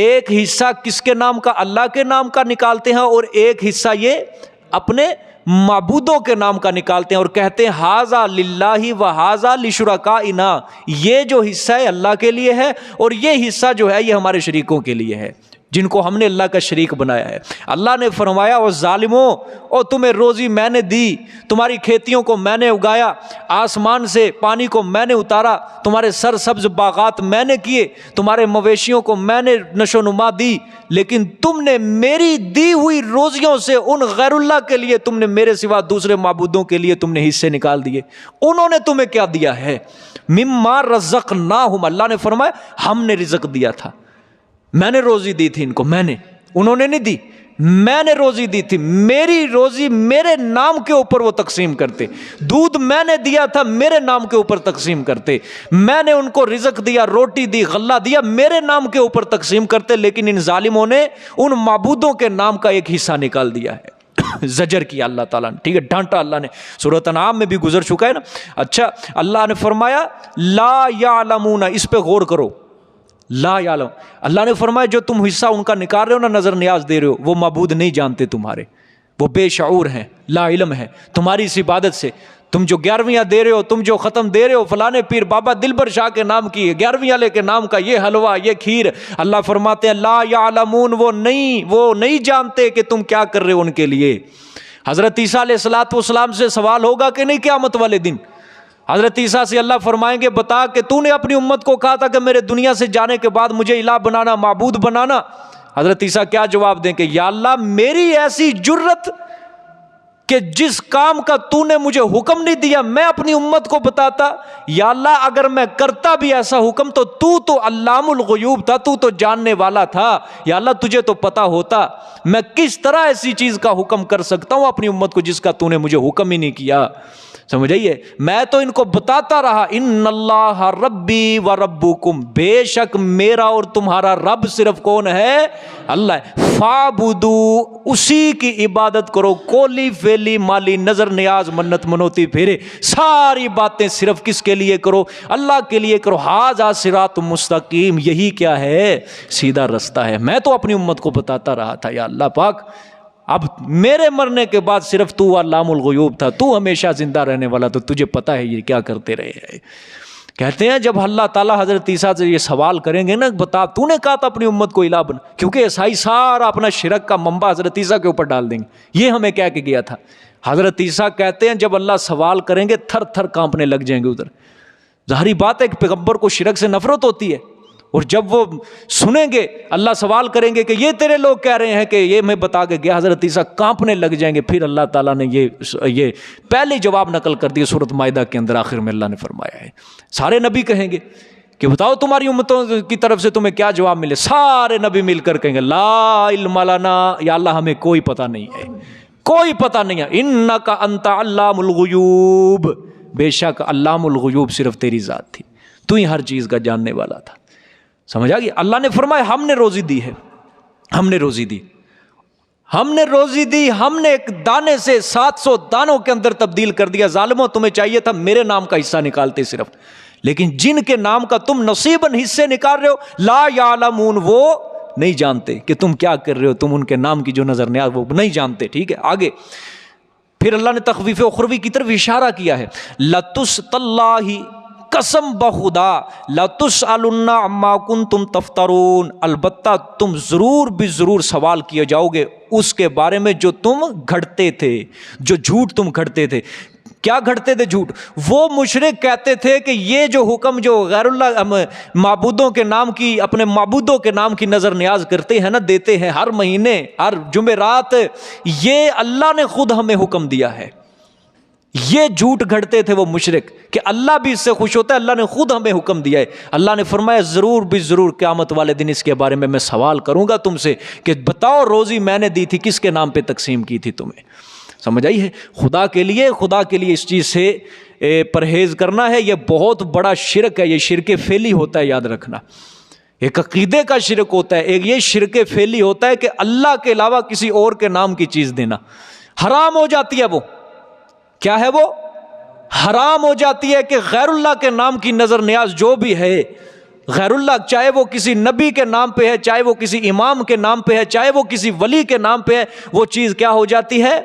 ایک حصہ کس کے نام کا؟ اللہ کے نام کا نکالتے ہیں، اور ایک حصہ یہ اپنے معبودوں کے نام کا نکالتے ہیں اور کہتے ہیں ھذا للہ و ھذا لشرکائنا، یہ جو حصہ ہے اللہ کے لیے ہے اور یہ حصہ جو ہے یہ ہمارے شریکوں کے لیے ہے جن کو ہم نے اللہ کا شریک بنایا ہے. اللہ نے فرمایا او ظالموں، او تمہیں روزی میں نے دی، تمہاری کھیتیوں کو میں نے اگایا، آسمان سے پانی کو میں نے اتارا، تمہارے سرسبز باغات میں نے کیے، تمہارے مویشیوں کو میں نے نشو نما دی، لیکن تم نے میری دی ہوئی روزیوں سے ان غیر اللہ کے لیے، تم نے میرے سوا دوسرے معبودوں کے لیے تم نے حصے نکال دیے. انہوں نے تمہیں کیا دیا ہے؟ مما رزقناہم، اللہ نے فرمایا ہم نے رزق دیا تھا، میں نے روزی دی تھی ان کو، میں نے، انہوں نے نہیں دی، میں نے روزی دی تھی، میری روزی میرے نام کے اوپر وہ تقسیم کرتے، دودھ میں نے دیا تھا میرے نام کے اوپر تقسیم کرتے، میں نے ان کو رزق دیا، روٹی دی، غلہ دیا، میرے نام کے اوپر تقسیم کرتے. لیکن ان ظالموں نے ان معبودوں کے نام کا ایک حصہ نکال دیا ہے. زجر کیا اللہ تعالیٰ نے، ٹھیک ہے، ڈانٹا اللہ نے، سورۃ انعام میں بھی گزر چکا ہے نا. اچھا، اللہ نے فرمایا لا یعلمون، اس پہ غور کرو، لا یعلم. اللہ نے فرمایا جو تم حصہ ان کا نکال رہے ہو نا، نظر نیاز دے رہے ہو، وہ معبود نہیں جانتے تمہارے، وہ بے شعور ہیں، لا علم ہے تمہاری اس عبادت سے. تم جو 11ویاں دے رہے ہو، تم جو ختم دے رہے ہو فلانے پیر بابا دلبر شاہ کے نام کی 11ویں والے کے نام کا یہ حلوہ، یہ کھیر، اللہ فرماتے ہیں لا یعلمون، وہ نہیں جانتے کہ تم کیا کر رہے ہو ان کے لیے. حضرت عیسیٰ علیہ السلام سے سوال ہوگا کہ نہیں قیامت والے دن؟ حضرت عیسیٰ سے اللہ فرمائیں گے بتا کہ تو نے اپنی امت کو کہا تھا کہ میرے دنیا سے جانے کے بعد مجھے الہ بنانا، معبود بنانا. حضرت عیسیٰ کیا جواب دیں کہ یا اللہ میری ایسی جرت کہ جس کام کا تو نے مجھے حکم نہیں دیا میں اپنی امت کو بتاتا، یا اللہ اگر میں کرتا بھی ایسا حکم تو علام الغیوب تھا، تو جاننے والا تھا، یا اللہ تجھے تو پتا ہوتا، میں کس طرح ایسی چیز کا حکم کر سکتا ہوں اپنی امت کو جس کا تو نے مجھے حکم ہی نہیں کیا. سمجھ آئیے، میں تو ان کو بتاتا رہا ان اللہ ربی و ربکم، بے شک میرا اور تمہارا رب صرف کون ہے؟ اللہ ہے. فعبدو، اسی کی عبادت کرو، کولی فیلی مالی نظر نیاز منت منوتی پھیرے، ساری باتیں صرف کس کے لیے کرو؟ اللہ کے لیے کرو. ھذا صراط مستقیم، یہی کیا ہے؟ سیدھا رستہ ہے. میں تو اپنی امت کو بتاتا رہا تھا یا اللہ پاک، اب میرے مرنے کے بعد صرف تو علام الغیوب تھا، تو ہمیشہ زندہ رہنے والا، تو تجھے پتہ ہے یہ کیا کرتے رہے ہیں. کہتے ہیں جب اللہ تعالیٰ حضرت عیسیٰ سے یہ سوال کریں گے نا، بتا تو نے کہا تھا اپنی امت کو الہ بنا، کیونکہ عیسائی سارا اپنا شرک کا منبع حضرت عیسیٰ کے اوپر ڈال دیں گے، یہ ہمیں کہہ کے گیا تھا. حضرت عیسیٰ کہتے ہیں جب اللہ سوال کریں گے تھر تھر کانپنے لگ جائیں گے ادھر. ظاہری بات ہے کہ پیغمبر کو شرک سے نفرت ہوتی ہے، اور جب وہ سنیں گے اللہ سوال کریں گے کہ یہ تیرے لوگ کہہ رہے ہیں کہ یہ میں بتا کے گیا، حضرت عیسیٰ کانپنے لگ جائیں گے. پھر اللہ تعالیٰ نے یہ پہلے جواب نقل کر دیا سورۃ مائدہ کے اندر، آخر میں اللہ نے فرمایا ہے سارے نبی کہیں گے کہ بتاؤ تمہاری امتوں کی طرف سے تمہیں کیا جواب ملے. سارے نبی مل کر کہیں گے لا علم لنا، یا اللہ ہمیں کوئی پتہ نہیں ہے، کوئی پتہ نہیں ہے. انک انت علام الغیوب، بے شک علام الغیوب صرف تیری ذات تھی، تو ہی ہر چیز کا جاننے والا تھا. سمجھ آ گئی؟ اللہ نے فرمایا ہم نے روزی دی ہے، ہم نے روزی دی، ہم نے روزی دی، ہم نے ایک دانے سے 700 دانوں کے اندر تبدیل کر دیا۔ ظالموں تمہیں چاہیے تھا میرے نام کا حصہ نکالتے صرف، لیکن جن کے نام کا تم نصیباً حصے نکال رہے ہو، لا یعلمون، وہ نہیں جانتے کہ تم کیا کر رہے ہو، تم ان کے نام کی جو نظر نیاز وہ نہیں جانتے۔ ٹھیک ہے، آگے پھر اللہ نے تخویف اخروی کی طرف اشارہ کیا ہے، لَتُسْتَاللَّهِ، قسم بخدا، لَتُسْأَلُنَّ عَمَّا كُنتُمْ تَفْتَرُونَ، البتہ تم ضرور بھی ضرور سوال کیے جاؤ گے اس کے بارے میں جو تم گھڑتے تھے، جو جھوٹ تم گھڑتے تھے۔ کیا گھڑتے تھے جھوٹ؟ وہ مشرک کہتے تھے کہ یہ جو حکم جو غیر اللہ معبودوں کے نام کی، اپنے معبودوں کے نام کی نظر نیاز کرتے ہیں نا، دیتے ہیں ہر مہینے ہر جمعرات، یہ اللہ نے خود ہمیں حکم دیا ہے۔ یہ جھوٹ گھڑتے تھے وہ مشرک کہ اللہ بھی اس سے خوش ہوتا ہے، اللہ نے خود ہمیں حکم دیا ہے۔ اللہ نے فرمایا ضرور بھی ضرور قیامت والے دن اس کے بارے میں میں سوال کروں گا تم سے کہ بتاؤ روزی میں نے دی تھی کس کے نام پہ تقسیم کی تھی تمہیں۔ سمجھ آئی ہے؟ خدا کے لیے اس چیز سے پرہیز کرنا ہے۔ یہ بہت بڑا شرک ہے، یہ شرک فعلی ہوتا ہے، یاد رکھنا۔ ایک عقیدے کا شرک ہوتا ہے، ایک یہ شرک فعلی ہوتا ہے کہ اللہ کے علاوہ کسی اور کے نام کی چیز دینا حرام ہو جاتی ہے۔ وہ کیا ہے؟ وہ حرام ہو جاتی ہے کہ غیر اللہ کے نام کی نظر نیاز جو بھی ہے، غیر اللہ، چاہے وہ کسی نبی کے نام پہ ہے، چاہے وہ کسی امام کے نام پہ ہے، چاہے وہ کسی ولی کے نام پہ ہے، وہ چیز کیا ہو جاتی ہے؟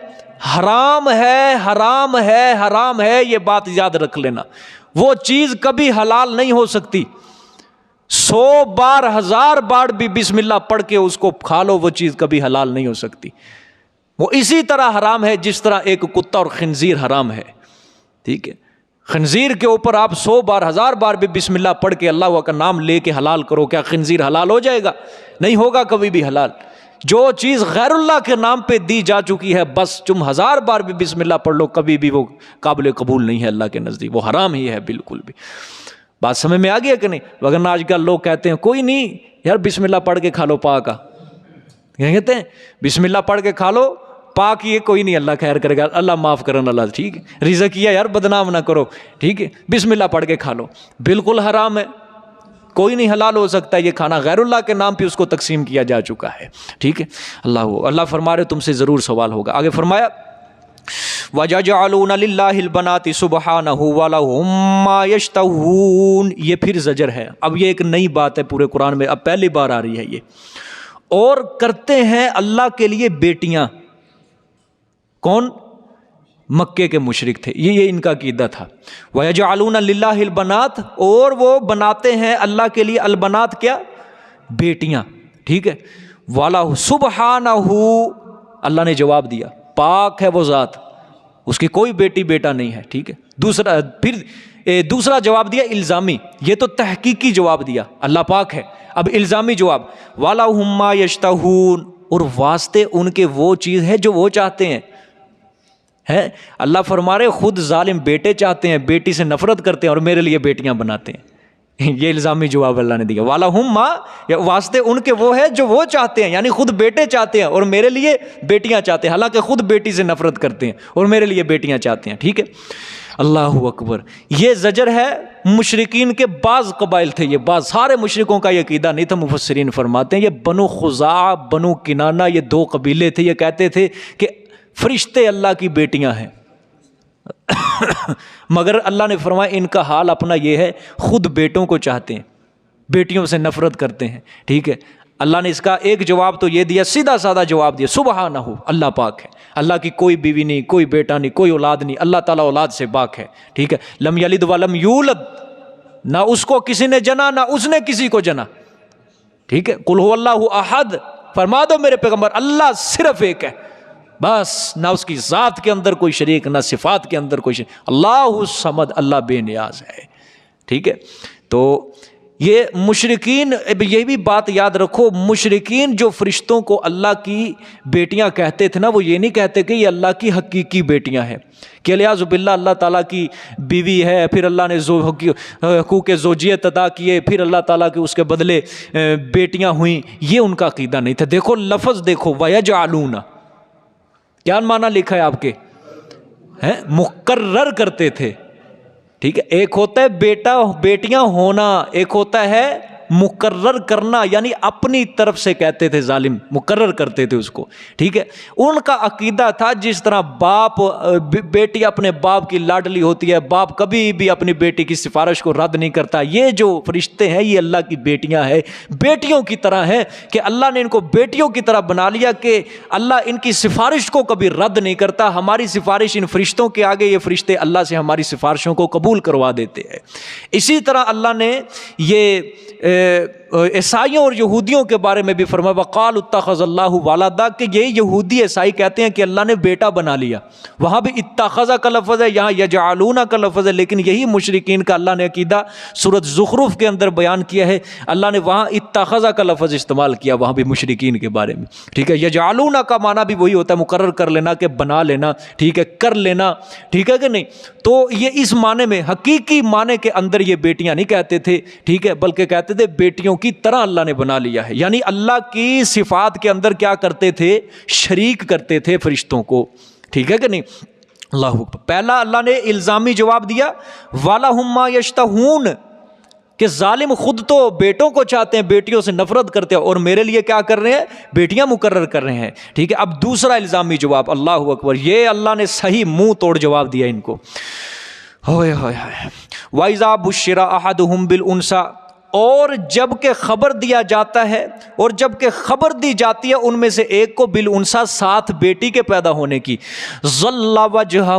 حرام ہے، حرام ہے، حرام ہے۔ یہ بات یاد رکھ لینا، وہ چیز کبھی حلال نہیں ہو سکتی۔ 100 بار 1000 بار بھی بسم اللہ پڑھ کے اس کو کھا لو، وہ چیز کبھی حلال نہیں ہو سکتی۔ وہ اسی طرح حرام ہے جس طرح ایک کتا اور خنزیر حرام ہے۔ ٹھیک ہے، خنزیر کے اوپر آپ 100 بار 1000 بار بھی بسم اللہ پڑھ کے اللہ کا نام لے کے حلال کرو، کیا خنزیر حلال ہو جائے گا؟ نہیں ہوگا کبھی بھی حلال۔ جو چیز غیر اللہ کے نام پہ دی جا چکی ہے، بس تم 1000 بار بھی بسم اللہ پڑھ لو، کبھی بھی وہ قابل قبول نہیں ہے اللہ کے نزدیک، وہ حرام ہی ہے بالکل بھی۔ بات سمجھ میں آ گیا کہ نہیں؟ وگرنہ آج کل لوگ کہتے ہیں کوئی نہیں یار بسم اللہ پڑھ کے کھا لو پاک، کیا کہتے ہیں؟ بسم اللہ پڑھ کے کھا لو پاک، یہ کوئی نہیں، اللہ خیر کرے گا، اللہ معاف کرنا اللہ، ٹھیک ہے، رزق کیا یار بدنام نہ کرو، ٹھیک ہے، بسم اللہ پڑھ کے کھا لو، بالکل حرام ہے، کوئی نہیں حلال ہو سکتا یہ کھانا، غیر اللہ کے نام پہ اس کو تقسیم کیا جا چکا ہے۔ ٹھیک ہے، اللہ فرما رہے تم سے ضرور سوال ہوگا۔ آگے فرمایا وَيَجْعَلُونَ لِلَّهِ الْبَنَاتِ سُبْحَانَهُ وَلَهُم مَّا يَشْتَهُونَ، یہ پھر زجر ہے۔ اب یہ ایک نئی بات ہے پورے قرآن میں، اب پہلی بار آ رہی ہے یہ، اور کرتے ہیں اللہ کے لیے بیٹیاں۔ کون؟ مکے کے مشرک تھے، یہ ان کا عقیدہ تھا۔ وَيَجْعَلُونَ لِلَّهِ الْبَنَاتِ، اور وہ بناتے ہیں اللہ کے لیے البنات، کیا؟ بیٹیاں۔ ٹھیک ہے، وَلَهُ سُبْحَانَهُ، اللہ نے جواب دیا پاک ہے وہ ذات، اس کی کوئی بیٹی بیٹا نہیں ہے۔ ٹھیک ہے، پھر دوسرا جواب دیا الزامی، یہ تو تحقیقی جواب دیا اللہ پاک ہے، اب الزامی جواب وَلَهُم مَّا يَشْتَهُونَ، اور واسطے ان کے وہ چیز ہے جو وہ چاہتے ہیں۔ اللہ فرما رہے خود ظالم بیٹے چاہتے ہیں، بیٹی سے نفرت کرتے ہیں اور میرے لیے بیٹیاں بناتے ہیں۔ یہ الزامی جواب اللہ نے دیا، وَلَهُم مَّا، واسطے ان کے وہ ہے جو وہ چاہتے ہیں، یعنی خود بیٹے چاہتے ہیں اور میرے لیے بیٹیاں چاہتے ہیں، حالانکہ خود بیٹی سے نفرت کرتے ہیں اور میرے لیے بیٹیاں چاہتے ہیں۔ ٹھیک ہے، اللہ اکبر۔ یہ زجر ہے مشرکین کے بعض قبائل تھے، یہ بعض، سارے مشرکوں کا یہ عقیدہ نہیں تھا۔ مفسرین فرماتے ہیں یہ بنو خزاعہ، بنو کنانہ، یہ 2 قبیلے تھے، یہ کہتے تھے کہ فرشتے اللہ کی بیٹیاں ہیں۔ مگر اللہ نے فرمایا ان کا حال اپنا یہ ہے، خود بیٹوں کو چاہتے ہیں، بیٹیوں سے نفرت کرتے ہیں۔ ٹھیک ہے، اللہ نے اس کا ایک جواب تو یہ دیا، سیدھا سادہ جواب دیا، سبحانہ، اللہ پاک ہے، اللہ کی کوئی بیوی نہیں، کوئی بیٹا نہیں، کوئی اولاد نہیں، اللہ تعالیٰ اولاد سے پاک ہے۔ ٹھیک ہے، لم یلد ولم یولد، نہ اس کو کسی نے جنا نہ اس نے کسی کو جنا۔ ٹھیک ہے، قل هو اللہ احد، فرما دو میرے پیغمبر اللہ صرف ایک ہے، بس، نہ اس کی ذات کے اندر کوئی شریک، نہ صفات کے اندر کوئی شریک، اللہ الصمد، اللہ بے نیاز ہے۔ ٹھیک ہے، تو یہ مشرکین، یہ بھی بات یاد رکھو، مشرکین جو فرشتوں کو اللہ کی بیٹیاں کہتے تھے نا، وہ یہ نہیں کہتے کہ یہ اللہ کی حقیقی بیٹیاں ہیں، کہ الیاذ باللہ اللہ تعالیٰ کی بیوی ہے، پھر اللہ نے حقوق زوجیت ادا کیے، پھر اللہ تعالیٰ کے اس کے بدلے بیٹیاں ہوئیں، یہ ان کا عقیدہ نہیں تھا۔ دیکھو لفظ دیکھو، وَيَجْعَلُونَ، کیا معنی لکھا ہے آپ کے؟ مقرر کرتے تھے۔ ٹھیک ہے، ایک ہوتا ہے بیٹا بیٹیاں ہونا، ایک ہوتا ہے مقرر کرنا، یعنی اپنی طرف سے کہتے تھے ظالم، مقرر کرتے تھے اس کو، ٹھیک ہے۔ ان کا عقیدہ تھا جس طرح باپ بیٹی اپنے باپ کی لاڈلی ہوتی ہے، باپ کبھی بھی اپنی بیٹی کی سفارش کو رد نہیں کرتا، یہ جو فرشتے ہیں یہ اللہ کی بیٹیاں ہیں، بیٹیوں کی طرح ہیں، کہ اللہ نے ان کو بیٹیوں کی طرح بنا لیا کہ اللہ ان کی سفارش کو کبھی رد نہیں کرتا، ہماری سفارش ان فرشتوں کے آگے یہ فرشتے اللہ سے ہماری سفارشوں کو قبول کروا دیتے ہیں۔ اسی طرح اللہ نے یہ عیسائیوں اور یہودیوں کے بارے میں بھی فرمایا وَقَالُوا اتَّخَذَ اللَّهُ وَلَدًا، کہ یہ یہودی عیسائی کہتے ہیں کہ اللہ نے بیٹا بنا لیا، وہاں بھی اتخذ کا لفظ ہے، یہاں یجعلون کا لفظ ہے، لیکن یہی مشرکین کا اللہ نے عقیدہ سورۃ زخرف کے اندر بیان کیا ہے، اللہ نے وہاں اتخذ کا لفظ استعمال کیا، وہاں بھی مشرکین کے بارے میں، ٹھیک ہے۔ یجعلون کا معنی بھی وہی ہوتا ہے، مقرر کر لینا، کہ بنا لینا، ٹھیک ہے، کر لینا، ٹھیک ہے کہ نہیں۔ تو یہ اس معنی میں، حقیقی معنی کے اندر یہ بیٹیاں نہیں کہتے تھے، ٹھیک ہے، بلکہ کہتے تھے بیٹیوں کی طرح اللہ نے بنا لیا ہے، یعنی اللہ کی صفات کے اندر کیا کرتے تھے، شریک کرتے تھے فرشتوں کو، ٹھیک ہے کہ نہیں۔ اللہ اکبر۔ پہلا اللہ نے الزامی جواب دیا وَلَهُم مَّا يَشْتَهُونَ، کہ ظالم خود تو بیٹوں کو چاہتے ہیں، بیٹیوں سے نفرت کرتے ہیں، اور میرے لیے کیا کر رہے ہیں، بیٹیاں مقرر کر رہے ہیں، ٹھیک ہے۔ اب دوسرا الزامی جواب، اللہ اکبر، یہ اللہ نے صحیح منہ توڑ جواب دیا ان کو۔ ہوئے ہوئے ہوئے وَإِذَا بُشِّرَ أَحَدُهُم بِالْأُنثىٰ، اور جب کہ خبر دیا جاتا ہے، اور جب کہ خبر دی جاتی ہے ان میں سے ایک کو بالانثیٰ، ساتھ بیٹی کے پیدا ہونے کی، ظل وجہہ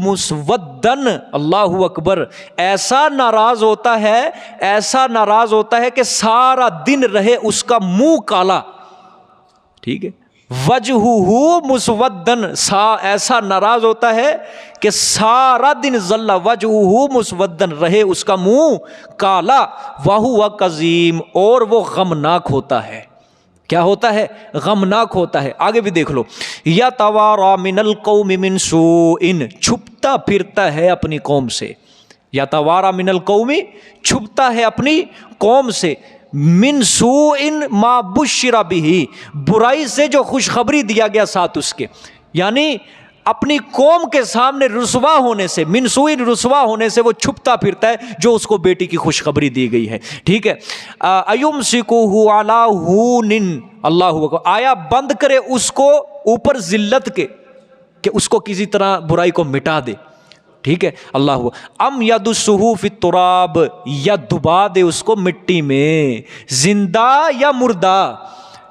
مسودن، اللہ اکبر، ایسا ناراض ہوتا ہے، ایسا ناراض ہوتا ہے کہ سارا دن رہے اس کا منہ کالا، ٹھیک ہے۔ وجہہ مسودن، ایسا ناراض ہوتا ہے کہ سارا دن ظل وجہہ مسودن، رہے اس کا منہ کالا، وہو کظیم، اور وہ غمناک ہوتا ہے۔ کیا ہوتا ہے؟ غمناک ہوتا ہے۔ آگے بھی دیکھ لو، یتوارا من القوم من سوء، چھپتا پھرتا ہے اپنی قوم سے، یتوارا من القوم، چھپتا ہے اپنی قوم سے، من سوء ما بشر بہ، برائی سے جو خوشخبری دیا گیا ساتھ اس کے، یعنی اپنی قوم کے سامنے رسوا ہونے سے، من سوء رسوا ہونے سے وہ چھپتا پھرتا ہے جو اس کو بیٹی کی خوشخبری دی گئی ہے، ٹھیک ہے۔ ایمسکوہ علی ہون، اللہ اکبر، آیا بند کرے اس کو اوپر ذلت کے، کہ اس کو کسی طرح برائی کو مٹا دے، ٹھیک ہے، اللہ ام یدسہ فی التراب، یا دبا دے اس کو مٹی میں، زندہ یا مردہ،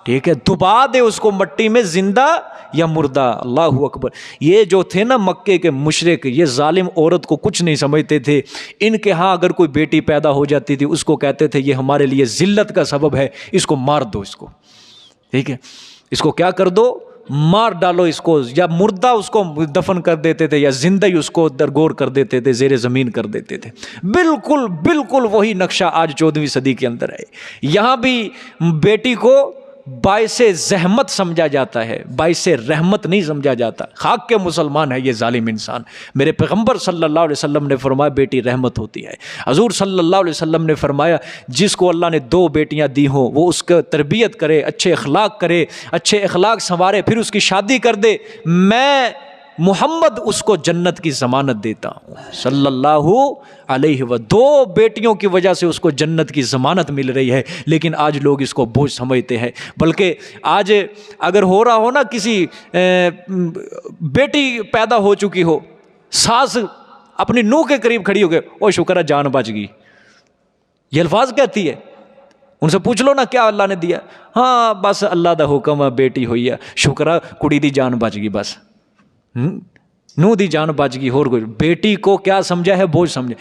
ٹھیک ہے، دبا دے اس کو مٹی میں، زندہ یا مردہ، اللہ اکبر۔ یہ جو تھے نا مکے کے مشرک، یہ ظالم عورت کو کچھ نہیں سمجھتے تھے، ان کے ہاں اگر کوئی بیٹی پیدا ہو جاتی تھی اس کو کہتے تھے یہ ہمارے لیے ذلت کا سبب ہے، اس کو مار دو، اس کو، ٹھیک ہے، اس کو کیا کر دو، مار ڈالو اس کو، یا مردہ اس کو دفن کر دیتے تھے، یا زندہ ہی اس کو درگور کر دیتے تھے، زیر زمین کر دیتے تھے۔ بالکل بالکل وہی نقشہ آج 14ویں صدی کے اندر ہے۔ یہاں بھی بیٹی کو باعث زحمت سمجھا جاتا ہے، باعث رحمت نہیں سمجھا جاتا۔ خاک کے مسلمان ہے یہ ظالم انسان۔ میرے پیغمبر صلی اللہ علیہ وسلم نے فرمایا بیٹی رحمت ہوتی ہے۔ حضور صلی اللہ علیہ وسلم نے فرمایا جس کو اللہ نے 2 بیٹیاں دی ہوں وہ اس کا تربیت کرے، اچھے اخلاق کرے، اچھے اخلاق سنوارے، پھر اس کی شادی کر دے، میں محمد اس کو جنت کی ضمانت دیتا ہوں صلی اللہ علیہ وسلم۔ 2 بیٹیوں کی وجہ سے اس کو جنت کی ضمانت مل رہی ہے، لیکن آج لوگ اس کو بوجھ سمجھتے ہیں۔ بلکہ آج اگر ہو رہا ہو نا کسی بیٹی پیدا ہو چکی ہو، ساس اپنی نوح کے قریب کھڑی ہو گئے، او شکر ہے جان بچ گئی، یہ الفاظ کہتی ہے۔ ان سے پوچھ لو نا کیا اللہ نے دیا، ہاں بس اللہ دا حکم ہے، بیٹی ہوئی ہے، شکر ہے کڑی دی جان بچ گئی، بس نو دی جان بچ گئی۔ اور کوئی بیٹی کو کیا سمجھا ہے؟ بوجھ سمجھے۔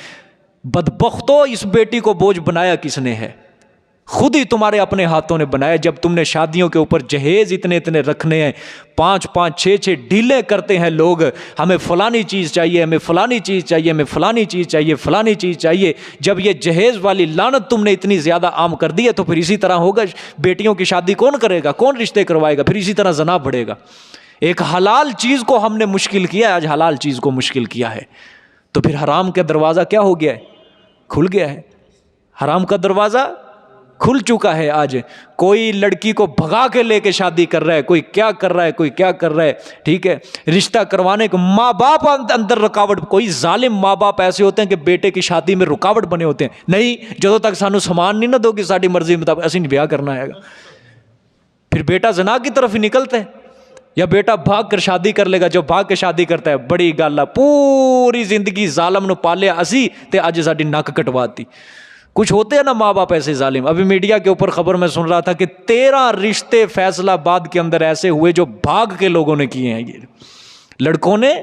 بدبختو، اس بیٹی کو بوجھ بنایا کس نے ہے؟ خود ہی تمہارے اپنے ہاتھوں نے بنایا۔ جب تم نے شادیوں کے اوپر جہیز اتنے اتنے رکھنے ہیں، 5-5 6-6 ڈیلیں کرتے ہیں لوگ، ہمیں فلانی چیز چاہیے، ہمیں فلانی چیز چاہیے، ہمیں فلانی چیز چاہیے، فلانی چیز چاہیے۔ جب یہ جہیز والی لعنت تم نے اتنی زیادہ عام کر دی ہے تو پھر اسی طرح ہوگا۔ بیٹیوں کی شادی کون کرے گا؟ کون رشتے کروائے گا؟ پھر اسی طرح زنا بڑھے گا۔ ایک حلال چیز کو ہم نے مشکل کیا ہے، آج حلال چیز کو مشکل کیا ہے، تو پھر حرام کا دروازہ کیا ہو گیا ہے؟ کھل گیا ہے۔ حرام کا دروازہ کھل چکا ہے آج. کوئی لڑکی کو بھگا کے لے کے شادی کر رہا ہے, کوئی کیا کر رہا ہے, کوئی کیا کر رہا ہے, ٹھیک ہے. رشتہ کروانے کو ماں باپ اندر رکاوٹ. کوئی ظالم ماں باپ ایسے ہوتے ہیں کہ بیٹے کی شادی میں رکاوٹ بنے ہوتے ہیں. نہیں, جدوں تک سانو سامان نہیں نہ دو گی ساری مرضی مطابق اسی نہیں بیاہ کرنا ہے گا. پھر بیٹا زنا کی طرف ہی نکلتا ہے, یا بیٹا بھاگ کر شادی کر لے گا. جو بھاگ کے شادی کرتا ہے بڑی گل ہے, پوری زندگی ظالم نو پالیا اسی تے اج ساڈی نک کٹواتی. کچھ ہوتے ہیں نا ماں باپ ایسے ظالم. ابھی میڈیا کے اوپر خبر میں سن رہا تھا کہ 13 رشتے فیصل آباد کے اندر ایسے ہوئے جو بھاگ کے لوگوں نے کیے ہیں. یہ لڑکوں نے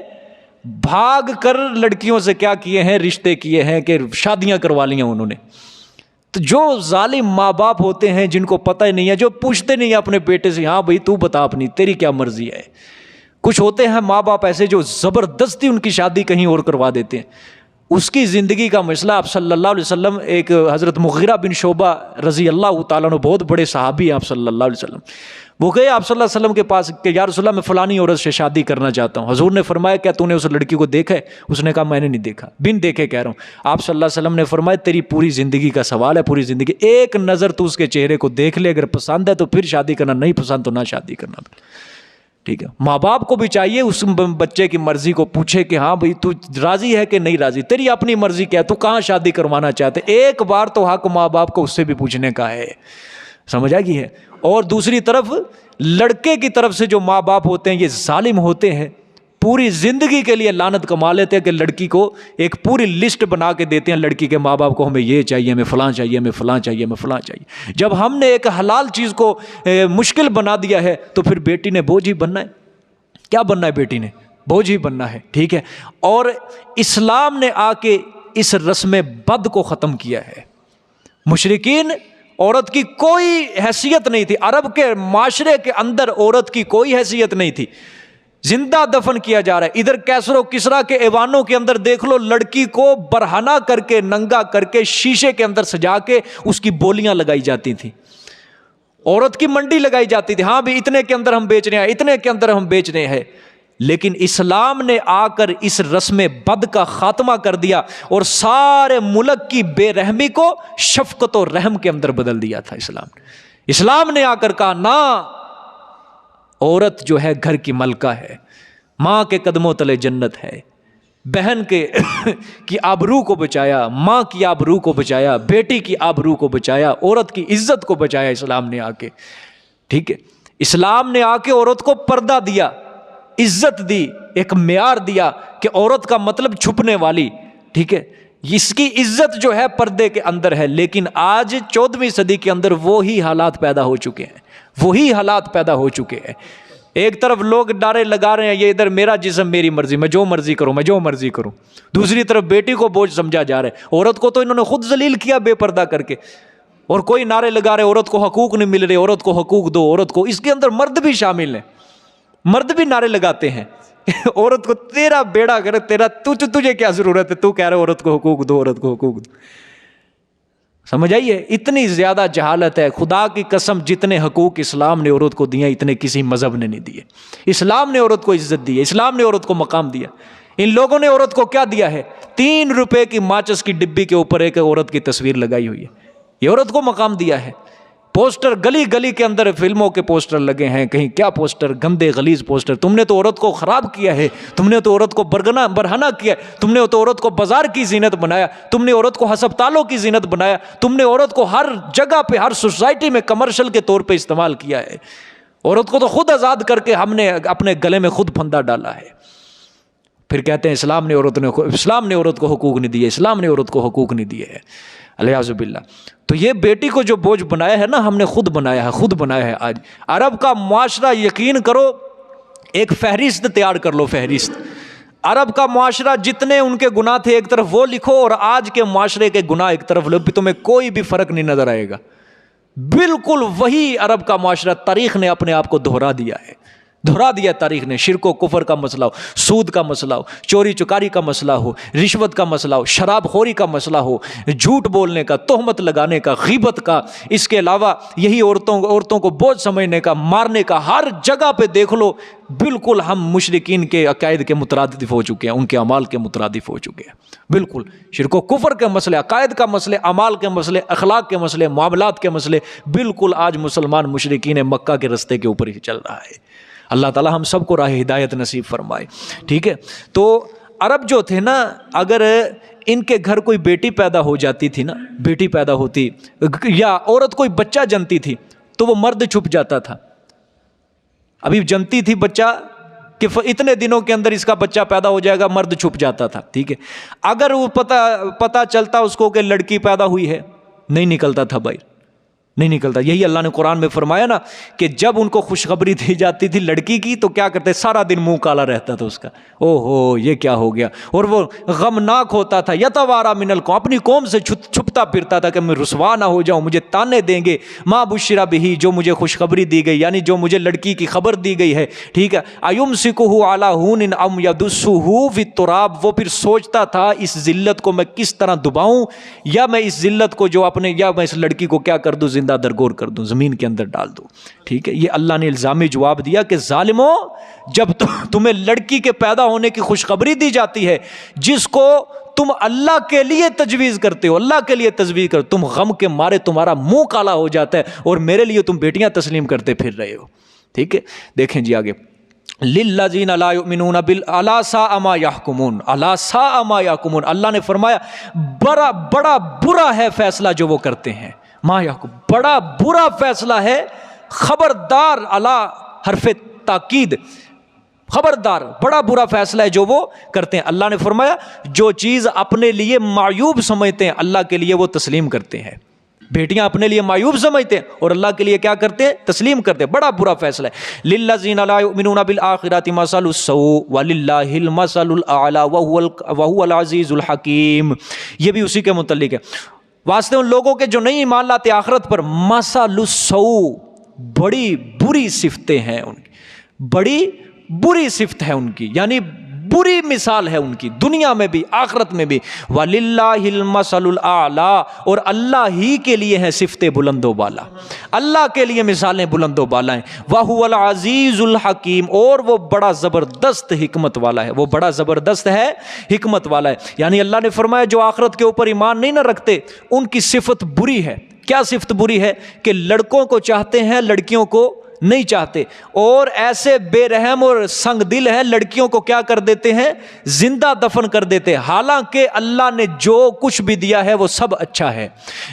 بھاگ کر لڑکیوں سے کیا کیے ہیں, رشتے کیے ہیں کہ شادیاں کروا لی ہیں انہوں نے. تو جو ظالم ماں باپ ہوتے ہیں جن کو پتہ ہی نہیں ہے, جو پوچھتے نہیں ہیں اپنے بیٹے سے, ہاں بھائی تو بتا اپنی تیری کیا مرضی ہے. کچھ ہوتے ہیں ماں باپ ایسے جو زبردستی ان کی شادی کہیں اور کروا دیتے ہیں. اس کی زندگی کا مسئلہ آپ صلی اللہ علیہ وسلم, ایک حضرت مغیرہ بن شعبہ رضی اللہ تعالیٰ عنہ, بہت بڑے صحابی ہیں آپ صلی اللہ علیہ وسلم. وہ گئے آپ صلی اللہ علیہ وسلم کے پاس کہ یا رسول اللہ میں فلانی عورت سے شادی کرنا چاہتا ہوں. حضور نے فرمایا کیا تو نے اس لڑکی کو دیکھا ہے؟ اس نے کہا میں نے نہیں دیکھا, بن دیکھے کہہ رہا ہوں. آپ صلی اللہ علیہ وسلم نے فرمایا تیری پوری زندگی کا سوال ہے, پوری زندگی ایک نظر تو اس کے چہرے کو دیکھ لے, اگر پسند ہے تو پھر شادی کرنا, نہیں پسند تو نہ شادی کرنا. ٹھیک ہے. ماں باپ کو بھی چاہیے اس بچے کی مرضی کو پوچھے کہ ہاں بھائی تو راضی ہے کہ نہیں راضی, تیری اپنی مرضی کیا ہے, تو کہاں شادی کروانا چاہتے. ایک بار تو حق ماں باپ کو اس سے بھی پوچھنے کا ہے. سمجھ آ گئی ہے. اور دوسری طرف لڑکے کی طرف سے جو ماں باپ ہوتے ہیں یہ ظالم ہوتے ہیں, پوری زندگی کے لیے لعنت کما لیتے ہیں کہ لڑکی کو ایک پوری لسٹ بنا کے دیتے ہیں لڑکی کے ماں باپ کو, ہمیں یہ چاہیے, ہمیں فلاں چاہیے, ہمیں فلاں چاہیے, ہمیں فلاں چاہیے. جب ہم نے ایک حلال چیز کو مشکل بنا دیا ہے تو پھر بیٹی نے بوجھ ہی بننا ہے. کیا بننا ہے بیٹی نے؟ بوجھ ہی بننا ہے. ٹھیک ہے. اور اسلام نے آ کے اس رسم بد کو ختم کیا ہے. مشرکین عورت کی کوئی حیثیت نہیں تھی. عرب کے معاشرے کے اندر عورت کی کوئی حیثیت نہیں تھی. زندہ دفن کیا جا رہا ہے. ادھر کیسر و کسرا کے ایوانوں کے اندر دیکھ لو, لڑکی کو برہنہ کر کے, ننگا کر کے, شیشے کے اندر سجا کے اس کی بولیاں لگائی جاتی تھیں. عورت کی منڈی لگائی جاتی تھی, ہاں بھی اتنے کے اندر ہم بیچ رہے ہیں, اتنے کے اندر ہم بیچ رہے ہیں. لیکن اسلام نے آ کر اس رسم بد کا خاتمہ کر دیا اور سارے ملک کی بے رحمی کو شفقت و رحم کے اندر بدل دیا تھا اسلام نے آ کر کہا نہ, عورت جو ہے گھر کی ملکہ ہے, ماں کے قدموں تلے جنت ہے. بہن کی آبرو کو بچایا, ماں کی آبرو کو بچایا, بیٹی کی آبرو کو بچایا, عورت کی عزت کو بچایا اسلام نے آ کے. ٹھیک ہے. اسلام نے آ کے عورت کو پردہ دیا, عزت دی, ایک معیار دیا کہ عورت کا مطلب چھپنے والی. ٹھیک ہے. اس کی عزت جو ہے پردے کے اندر ہے. لیکن آج 14ویں صدی کے اندر وہی حالات پیدا ہو چکے ہیں. ایک طرف لوگ نعرے لگا رہے ہیں یہ ادھر میرا جسم میری مرضی, میں جو مرضی کروں. دوسری طرف بیٹی کو بوجھ سمجھا جا رہا ہے. عورت کو تو انہوں نے خود ذلیل کیا بے پردہ کر کے. اور کوئی نعرے لگا رہے عورت کو حقوق نہیں مل رہے, عورت کو حقوق دو, عورت کو. اس کے اندر مرد بھی شامل ہیں, مرد بھی نعرے لگاتے ہیں عورت کو تیرا بیڑا کر, تیرا تجھے کیا ضرورت ہے, تو کہہ رہے عورت کو حقوق دو, عورت کو حقوق دو. سمجھ آئیے. اتنی زیادہ جہالت ہے. خدا کی قسم جتنے حقوق اسلام نے عورت کو دیے اتنے کسی مذہب نے نہیں دیے. اسلام نے عورت کو عزت دی ہے, اسلام نے عورت کو مقام دیا. ان لوگوں نے عورت کو کیا دیا ہے؟ 3 روپے کی ماچس کی ڈبی کے اوپر ایک عورت کی تصویر لگائی ہوئی ہے. یہ عورت کو مقام دیا ہے. پوسٹر گلی گلی کے اندر فلموں کے پوسٹر لگے ہیں, کہیں کیا پوسٹر, گندے غلیظ پوسٹر. تم نے تو عورت کو خراب کیا ہے, تم نے تو عورت کو برہنہ کیا, تم نے تو عورت کو بازار کی زینت بنایا, تم نے عورت کو ہسپتالوں کی زینت بنایا, تم نے عورت کو ہر جگہ پہ, ہر سوسائٹی میں کمرشل کے طور پہ استعمال کیا ہے. عورت کو تو خود آزاد کر کے ہم نے اپنے گلے میں خود پھندا ڈالا ہے. پھر کہتے ہیں اسلام نے عورت کو حقوق نہیں دیے, اسلام نے عورت کو حقوق نہیں دیے ہے. الیاذ باللہ. تو یہ بیٹی کو جو بوجھ بنایا ہے نا, ہم نے خود بنایا ہے. آج عرب کا معاشرہ, یقین کرو, ایک فہرست تیار کر لو, فہرست. عرب کا معاشرہ جتنے ان کے گناہ تھے ایک طرف وہ لکھو, اور آج کے معاشرے کے گناہ ایک طرف لو, تمہیں کوئی بھی فرق نہیں نظر آئے گا. بالکل وہی عرب کا معاشرہ, تاریخ نے اپنے آپ کو دہرا دیا ہے. دہرا دیا تاریخ نے. شرک و کفر کا مسئلہ ہو, سود کا مسئلہ ہو, چوری چکاری کا مسئلہ ہو, رشوت کا مسئلہ ہو, شراب خوری کا مسئلہ ہو, جھوٹ بولنے کا, تہمت لگانے کا, غیبت کا, اس کے علاوہ یہی عورتوں کو بوجھ سمجھنے کا, مارنے کا, ہر جگہ پہ دیکھ لو بالکل ہم مشرکین کے عقائد کے مترادف ہو چکے ہیں, ان کے اعمال کے مترادف ہو چکے ہیں. بالکل شرک و کفر کے مسئلے, عقائد کا مسئلے, اعمال کے مسئلے, اخلاق کے مسئلے, معاملات کے مسئلے, بالکل آج مسلمان مشرکین مکہ کے رستے کے اوپر ہی چل رہا ہے. اللہ تعالی ہم سب کو راہ ہدایت نصیب فرمائے. ٹھیک ہے, تو عرب جو تھے نا, اگر ان کے گھر کوئی بیٹی پیدا ہو جاتی تھی نا, بیٹی پیدا ہوتی یا عورت کوئی بچہ جنتی تھی تو وہ مرد چھپ جاتا تھا. ابھی جنتی تھی بچہ کہ اتنے دنوں کے اندر اس کا بچہ پیدا ہو جائے گا, مرد چھپ جاتا تھا. ٹھیک ہے, اگر وہ پتہ چلتا اس کو کہ لڑکی پیدا ہوئی ہے, نہیں نکلتا تھا بھائی, نہیں نکلتا. یہی اللہ نے قرآن میں فرمایا نا کہ جب ان کو خوشخبری دی جاتی تھی لڑکی کی تو کیا کرتے, سارا دن منہ کالا رہتا تھا اس کا, او ہو یہ کیا ہو گیا, اور وہ غمناک ہوتا تھا. یتوارا من القوم, اپنی قوم سے چھپتا پھرتا تھا کہ میں رسوا نہ ہو جاؤں, مجھے تانے دیں گے. ما بشرا بہی, جو مجھے خوشخبری دی گئی, یعنی جو مجھے لڑکی کی خبر دی گئی ہے. ٹھیک ہے, ایمسکہ علی ہون ام یدسہ فی التراب, وہ پھر سوچتا تھا اس ذلت کو میں کس طرح دباؤں, یا میں اس ذلت کو جو اپنے, یا میں اس لڑکی کو کیا کر دوں, درگور کر دوں, زمین کے اندر ڈال دوں. ٹھیک ہے, یہ اللہ نے الزامی جواب دیا کہ ظالموں, جب تمہیں لڑکی کے پیدا ہونے کی خوشخبری دی جاتی ہے جس کو تم اللہ کے لیے تجویز کرتے ہو, اللہ کے لیے تجویز کرتے, تم غم کے مارے تمہارا منہ کالا ہو جاتا ہے اور میرے لیے تم بیٹیاں تسلیم کرتے پھر رہے ہو. ٹھیک ہے, دیکھیں جی آگے, للذین لا یؤمنون الا ساء ما یحکمون, الا ساء ما یحکمون, اللہ نے فرمایا بڑا برا ہے فیصلہ جو وہ کرتے ہیں. ما یحکم, بڑا برا فیصلہ ہے, خبردار, الا حرف تاکید, خبردار, بڑا برا فیصلہ ہے جو وہ کرتے ہیں. اللہ نے فرمایا جو چیز اپنے لیے معیوب سمجھتے ہیں اللہ کے لیے وہ تسلیم کرتے ہیں. بیٹیاں اپنے لیے معیوب سمجھتے ہیں اور اللہ کے لیے کیا کرتے ہیں, تسلیم کرتے ہیں. بڑا برا فیصلہ ہے. للذین لا یؤمنون بالآخرۃ مثل السوء وللہ المثل الاعلی وهو العزیز الحکیم. یہ بھی اسی کے متعلق ہے. واسطے ان لوگوں کے جو نہیں ایمان لاتے آخرت پر, مثل السوء, بڑی بری صفتیں ہیں ان کی, بڑی بری صفت ہے ان کی, یعنی بری مثال ہے ان کی دنیا میں بھی آخرت میں بھی. وَلِلَّهِ الْمَثَلُ الْأَعْلَىٰ, اور اللہ ہی کے لیے ہیں صفتیں بلند و بالا, اللہ کے لیے مثالیں بلند و بالا ہیں. وَهُوَ الْعَزِيزُ الْحَكِيمُ, اور وہ بڑا زبردست حکمت والا ہے, وہ بڑا زبردست ہے, حکمت والا ہے. یعنی اللہ نے فرمایا جو آخرت کے اوپر ایمان نہیں نہ رکھتے ان کی صفت بری ہے. کیا صفت بری ہے کہ لڑکوں کو چاہتے ہیں لڑکیوں کو نہیں چاہتے, اور ایسے بے رحم اور سنگ دل ہیں لڑکیوں کو کیا کر دیتے ہیں, زندہ دفن کر دیتے ہیں. حالانکہ اللہ نے جو کچھ بھی دیا ہے وہ سب اچھا ہے.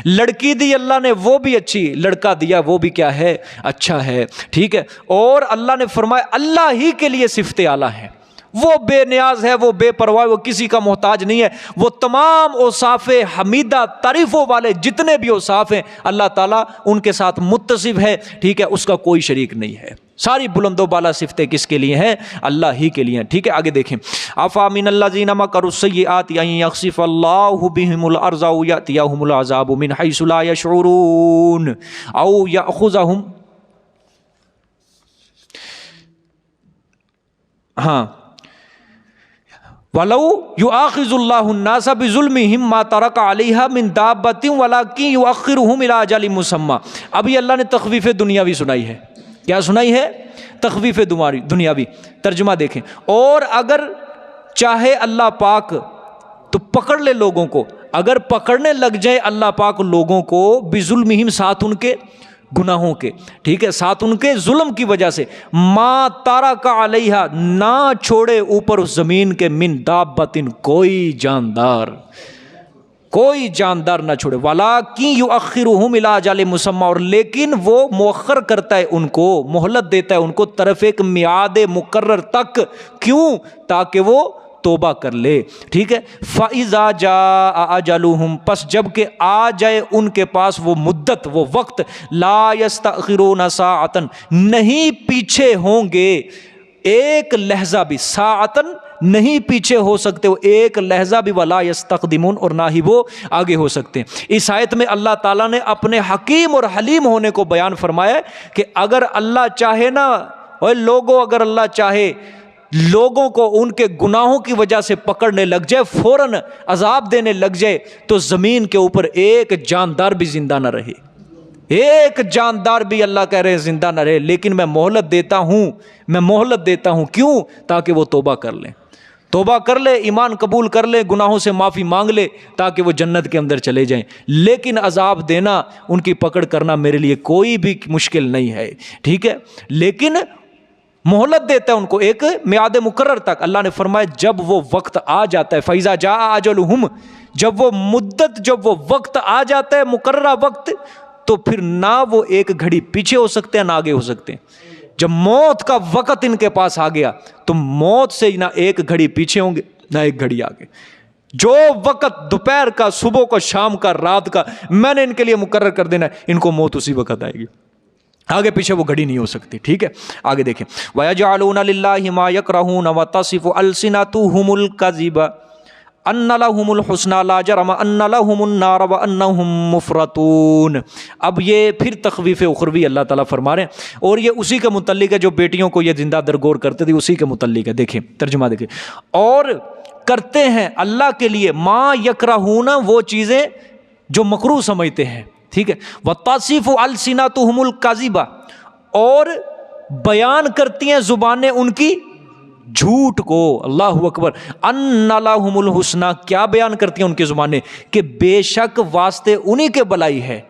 لڑکی دی اللہ نے وہ بھی اچھی, لڑکا دیا وہ بھی کیا ہے, اچھا ہے. ٹھیک ہے, اور اللہ نے فرمایا اللہ ہی کے لیے صفت اعلیٰ ہے, وہ بے نیاز ہے, وہ بے پرواہ, وہ کسی کا محتاج نہیں ہے. وہ تمام اوصاف حمیدہ تعریفوں والے جتنے بھی اوصاف ہیں اللہ تعالیٰ ان کے ساتھ متصف ہے. ٹھیک ہے, اس کا کوئی شریک نہیں ہے. ساری بلند و بالا صفتیں کس کے لیے ہیں, اللہ ہی کے لیے ہیں. ٹھیک ہے, آگے دیکھیں. افامن الذین مکروا السیئات ان یخسف اللہ بہم الارض او یاتیہم العذاب من حیث لا یشعرون او یاخذہم, ہاں, وَلَوْ يُؤَاخِذُ اللَّهُ النَّاسَ بِظُلْمِهِمْ مَا تَرَكَ عَلَيْهَا مِنْ دَابَّةٍ وَلَكِنْ يُؤَخِّرُهُمْ إِلَىٰ أَجَلٍ مُّسَمًّى. ابھی اللہ نے تخفیف دنیاوی سنائی ہے. کیا سنائی ہے, تخفیف دنیاوی. ترجمہ دیکھیں, اور اگر چاہے اللہ پاک تو پکڑ لے لوگوں کو, اگر پکڑنے لگ جائے اللہ پاک لوگوں کو, بِظُلْمِهِمْ, ساتھ ان کے گناہوں کے, ٹھیک ہے, ساتھ ان کے ظلم کی وجہ سے, ما تارک علیہا, نہ چھوڑے اوپر اس زمین کے, من دابتن, کوئی جاندار, کوئی جاندار نہ چھوڑے. وَلَٰكِن يُؤَخِّرُهُمْ إِلَىٰ أَجَلٍ مُّسَمًّى, اور لیکن وہ مؤخر کرتا ہے ان کو, مہلت دیتا ہے ان کو طرف ایک میعاد مقرر تک. کیوں, تاکہ وہ توبہ کر لے. ٹھیک ہے, فَإِذَا جَاءَ أَجَلُهُمْ, پس جب کہ آ جائے ان کے پاس وہ مدت, وہ وقت, لَا يَسْتَأْخِرُونَ سَاعَةً, نہیں پیچھے ہوں گے ایک لحظہ بھی, ساعتن نہیں پیچھے ہو سکتے وہ ایک لحظہ بھی, ولا یستقدمون, اور نہ ہی وہ آگے ہو سکتے ہیں. اس آیت میں اللہ تعالیٰ نے اپنے حکیم اور حلیم ہونے کو بیان فرمایا کہ اگر اللہ چاہے نا اور لوگوں اگر اللہ چاہے لوگوں کو ان کے گناہوں کی وجہ سے پکڑنے لگ جائے، فوراً عذاب دینے لگ جائے، تو زمین کے اوپر ایک جاندار بھی زندہ نہ رہے، ایک جاندار بھی اللہ کہہ رہے ہیں زندہ نہ رہے، لیکن میں مہلت دیتا ہوں، کیوں؟ تاکہ وہ توبہ کر لے، ایمان قبول کر لے، گناہوں سے معافی مانگ لے، تاکہ وہ جنت کے اندر چلے جائیں۔ لیکن عذاب دینا، ان کی پکڑ کرنا میرے لیے کوئی بھی مشکل نہیں ہے، ٹھیک ہے، لیکن مہلت دیتا ہے ان کو ایک میعاد مقرر تک۔ اللہ نے فرمایا جب وہ وقت آ جاتا ہے، فَإِذَا جَاءَ أَجَلُهُمْ، جب وہ وقت آ جاتا ہے، مقررہ وقت، تو پھر نہ وہ ایک گھڑی پیچھے ہو سکتے ہیں نہ آگے ہو سکتے ہیں۔ جب موت کا وقت ان کے پاس آ گیا تو موت سے نہ ایک گھڑی پیچھے ہوں گے نہ ایک گھڑی آگے۔ جو وقت دوپہر کا، صبح کا، شام کا، رات کا میں نے ان کے لیے مقرر کر دینا ہے، ان کو موت اسی وقت آئے گی، آگے پیچھے وہ گھڑی نہیں ہو سکتی، ٹھیک ہے۔ آگے دیکھیں، وَيَجْعَلُونَ لِلَّهِ مَا يَكْرَهُونَ وَتَصِفُ أَلْسِنَتُهُمُ الْكَذِبَ أَنَّ لَهُمُ الْحُسْنَى لَا جَرَمَ أَنَّ لَهُمُ النَّارَ وَأَنَّهُمْ مُفْرَطُونَ۔ اب یہ پھر تخویف اخروی اللہ تعالیٰ فرما رہے ہیں، اور یہ اسی کے متعلق ہے جو بیٹیوں کو یہ زندہ درگور کرتے تھے، اسی کے متعلق ہے۔ دیکھیں ترجمہ دیکھیں، اور کرتے ہیں اللہ کے لیے ما یکرہون، وہ چیزیں جو مکروہ سمجھتے ہیں، ٹھیک ہے، وَتَصِفُ أَلْسِنَتُهُمُ الْكَذِبَ، اور بیان کرتی ہیں زبانیں ان کی جھوٹ کو۔ اللہ اکبر، ان لہم الحسنی، کیا بیان کرتی ہیں ان کی زبانیں؟ کہ بے شک واسطے انہی کے بلائی ہے،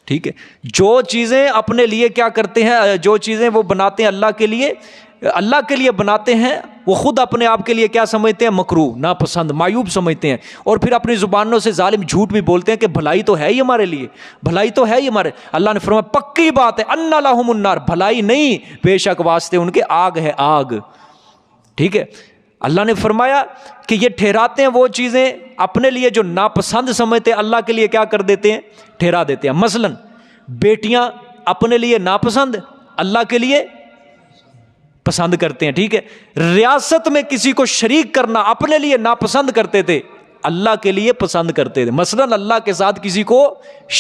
ٹھیک ہے۔ جو چیزیں اپنے لیے کیا کرتے ہیں، جو چیزیں وہ بناتے ہیں اللہ کے لیے بناتے ہیں، وہ خود اپنے آپ کے لیے کیا سمجھتے ہیں؟ مکروہ، ناپسند، معیوب سمجھتے ہیں، اور پھر اپنی زبانوں سے ظالم جھوٹ بھی بولتے ہیں کہ بھلائی تو ہے ہی ہمارے لیے، بھلائی تو ہے ہی ہمارے۔ اللہ نے فرمایا پکی بات ہے، ان لہم النار، بھلائی نہیں، بے شک واسطے ان کے آگ ہے، آگ، ٹھیک ہے۔ اللہ نے فرمایا کہ یہ ٹھہراتے ہیں وہ چیزیں اپنے لیے جو ناپسند سمجھتے ہیں، اللہ کے لیے کیا کر دیتے ہیں؟ ٹھہرا دیتے ہیں۔ مثلا بیٹیاں اپنے لیے ناپسند، اللہ کے لیے پسند کرتے ہیں، ٹھیک ہے۔ ریاست میں کسی کو شریک کرنا اپنے لیے ناپسند کرتے تھے، اللہ کے لیے پسند کرتے تھے۔ مثلا اللہ کے ساتھ کسی کو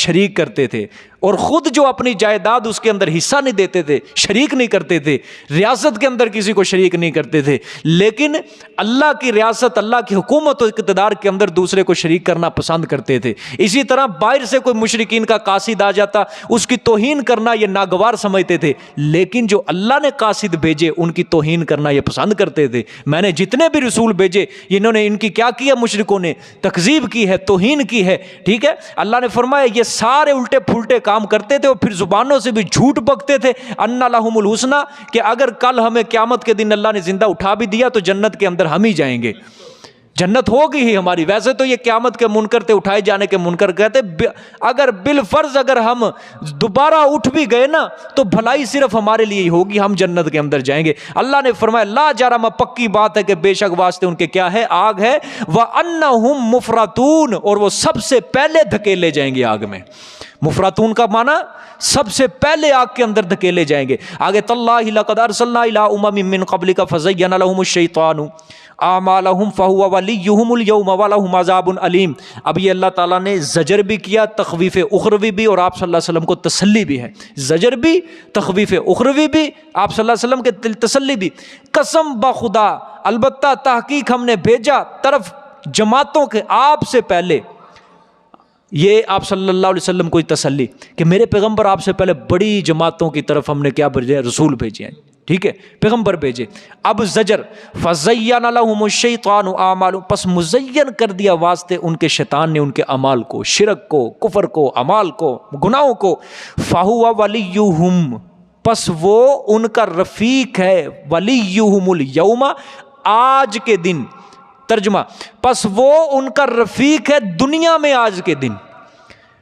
شریک کرتے تھے، اور خود جو اپنی جائیداد اس کے اندر حصہ نہیں دیتے تھے، شریک نہیں کرتے تھے، ریاست کے اندر کسی کو شریک نہیں کرتے تھے، لیکن اللہ کی ریاست، اللہ کی حکومت و اقتدار کے اندر دوسرے کو شریک کرنا پسند کرتے تھے۔ اسی طرح باہر سے کوئی مشرکین کا قاصد آ جاتا، اس کی توہین کرنا یہ ناگوار سمجھتے تھے، لیکن جو اللہ نے قاصد بھیجے ان کی توہین کرنا یہ پسند کرتے تھے۔ میں نے جتنے بھی رسول بھیجے، انہوں نے ان کی کیا کیا؟ مشرکوں نے تکذیب کی ہے، توہین کی ہے، ٹھیک ہے۔ اللہ نے فرمایا یہ سارے الٹے پھلٹے کام کرتے تھے، اور پھر زبانوں سے بھی جھوٹ بکتے تھے، ان لہم الحسنی، کہ اگر کل ہمیں قیامت کے دن اللہ نے زندہ اٹھا بھی دیا تو جنت کے اندر ہم ہی جائیں گے، جنت ہوگی ہی ہماری۔ ویسے تو یہ قیامت کے منکر تھے، اٹھائے جانے کے منکر کہتے، اگر بالفرض اگر ہم دوبارہ اٹھ بھی گئے نا تو بھلائی صرف ہمارے لیے ہی ہوگی، ہم جنت کے اندر جائیں گے۔ اللہ نے فرمایا لا جرم، پکی بات ہے کہ بے شک واسطے ان کے کیا ہے؟ آگ ہے، وَأَنَّهُمْ مُفْرَطُونَ، اور وہ سب سے پہلے دھکیلے جائیں گے آگ میں۔ مفرطون کا معنی سب سے پہلے آگ کے اندر دھکیلے جائیں گے۔ آگے تاللہ لقد ارسلنا الی امم من قبلک فزین لهم الشیطان اعمالهم فهو ولیہم اليوم ولہم عذاب علیم۔ اب یہ اللہ تعالیٰ نے زجر بھی کیا، تخویف اخروی بھی، اور آپ صلی اللہ علیہ وسلم کو تسلی بھی ہے۔ زجر بھی، تخویف اخروی بھی، آپ صلی اللہ علیہ وسلم کے تسلی بھی۔ قسم بخدا، البتہ تحقیق ہم نے بھیجا طرف جماعتوں کے آپ سے پہلے، یہ آپ صلی اللہ علیہ وسلم کو تسلی کہ میرے پیغمبر آپ سے پہلے بڑی جماعتوں کی طرف ہم نے کیا بھیجے؟ رسول بھیجے ہیں، ٹھیک ہے، پیغمبر بھیجے۔ اب زجر، فَزَيَّنَ لَهُمُ الشَّيْطَانُ أَعْمَالَهُمْ، پس مزین کر دیا واسطے ان کے شیطان نے ان کے اعمال کو، شرک کو، کفر کو، اعمال کو، گناہوں کو۔ فَهُوَ وَلِيُّهُمْ، پس وہ ان کا رفیق ہے، وَلِيُّهُمُ الْيَوْمَ، آج کے دن۔ ترجمہ، پس وہ ان کا رفیق ہے دنیا میں آج کے دن۔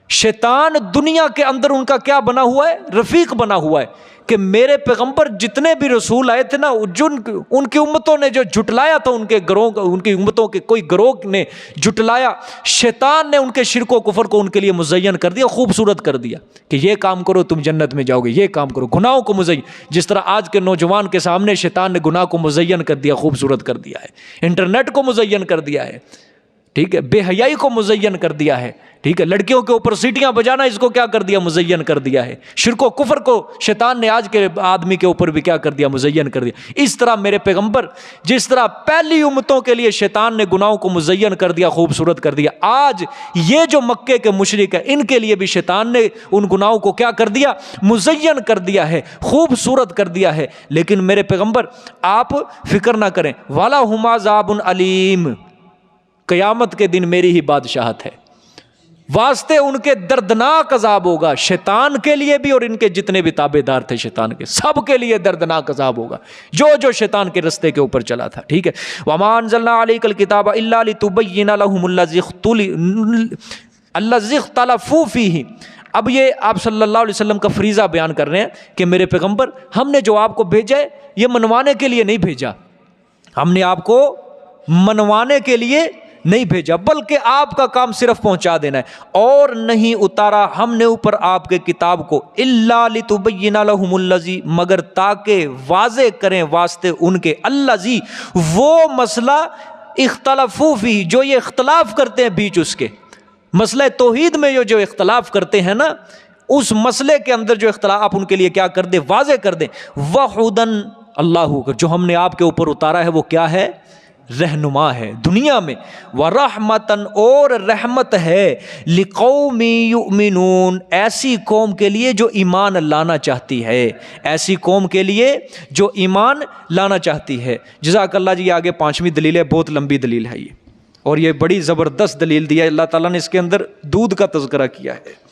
شیطان دنیا کے اندر ان کا کیا بنا ہوا ہے؟ رفیق بنا ہوا ہے، کہ میرے پیغمبر جتنے بھی رسول آئے تھے نا، ان کی امتوں نے جو جھٹلایا تھا، ان کے گروہ، ان کی امتوں کے کوئی گروہ نے جھٹلایا، شیطان نے ان کے شرک و کفر کو ان کے لیے مزین کر دیا، خوبصورت کر دیا کہ یہ کام کرو تم جنت میں جاؤ گے، یہ کام کرو، گناہوں کو مزین، جس طرح آج کے نوجوان کے سامنے شیطان نے گناہ کو مزین کر دیا، خوبصورت کر دیا ہے، انٹرنیٹ کو مزین کر دیا ہے، ٹھیک ہے، بے حیائی کو مزین کر دیا ہے، ٹھیک ہے، لڑکیوں کے اوپر سیٹیاں بجانا اس کو کیا کر دیا؟ مزین کر دیا ہے۔ شرک و کفر کو شیطان نے آج کے آدمی کے اوپر بھی کیا کر دیا؟ مزین کر دیا۔ اس طرح میرے پیغمبر جس طرح پہلی امتوں کے لیے شیطان نے گناہوں کو مزین کر دیا، خوبصورت کر دیا، آج یہ جو مکے کے مشرک ہیں ان کے لیے بھی شیطان نے ان گناہوں کو کیا کر دیا؟ مزین کر دیا ہے، خوبصورت کر دیا ہے۔ لیکن میرے پیغمبر آپ فکر نہ کریں، وَلَهُمْ عَذَابٌ عَلِيمٌ، قیامت کے دن میری ہی بادشاہت ہے، واسطے ان کے دردناک عذاب ہوگا، شیطان کے لیے بھی اور ان کے جتنے بھی تابع دار تھے شیطان کے، سب کے لیے دردناک عذاب ہوگا، جو شیطان کے رستے کے اوپر چلا تھا، ٹھیک ہے۔ وَمَا أَنزَلْنَا عَلَيْكَ الْكِتَابَ إِلَّا لِتُبَيِّنَ لَهُمُ الَّذِي اخْتَلَفُوا فِيهِ۔ اب یہ آپ صلی اللہ علیہ وسلم کا فریضہ بیان کر رہے ہیں کہ میرے پیغمبر ہم نے جو آپ کو بھیجا ہے یہ منوانے کے لیے نہیں بھیجا، ہم نے آپ کو منوانے کے لیے نہیں بھیجا، بلکہ آپ کا کام صرف پہنچا دینا ہے، اور نہیں اتارا ہم نے اوپر آپ کے کتاب کو الا لتبین لهم الذی، مگر تاکہ واضح کریں واسطے ان کے، الذی وہ مسئلہ، اختلافو فیہ جو یہ اختلاف کرتے ہیں بیچ اس کے، مسئلہ توحید میں جو اختلاف کرتے ہیں نا، اس مسئلے کے اندر جو اختلاف آپ ان کے لیے کیا کر دیں؟ واضح کر دیں۔ وَہُدًى، اللہ جو ہم نے آپ کے اوپر اتارا ہے وہ کیا ہے؟ رہنما ہے دنیا میں، وَرَحْمَةً، اور رحمت ہے، لِقَوْمٍ يُؤْمِنُونَ، ایسی قوم کے لیے جو ایمان لانا چاہتی ہے، ایسی قوم کے لیے جو ایمان لانا چاہتی ہے۔ جزاک اللہ جی۔ آگے 5ویں دلیل ہے، بہت لمبی دلیل ہے یہ، اور یہ بڑی زبردست دلیل دی ہے اللہ تعالیٰ نے، اس کے اندر دودھ کا تذکرہ کیا ہے۔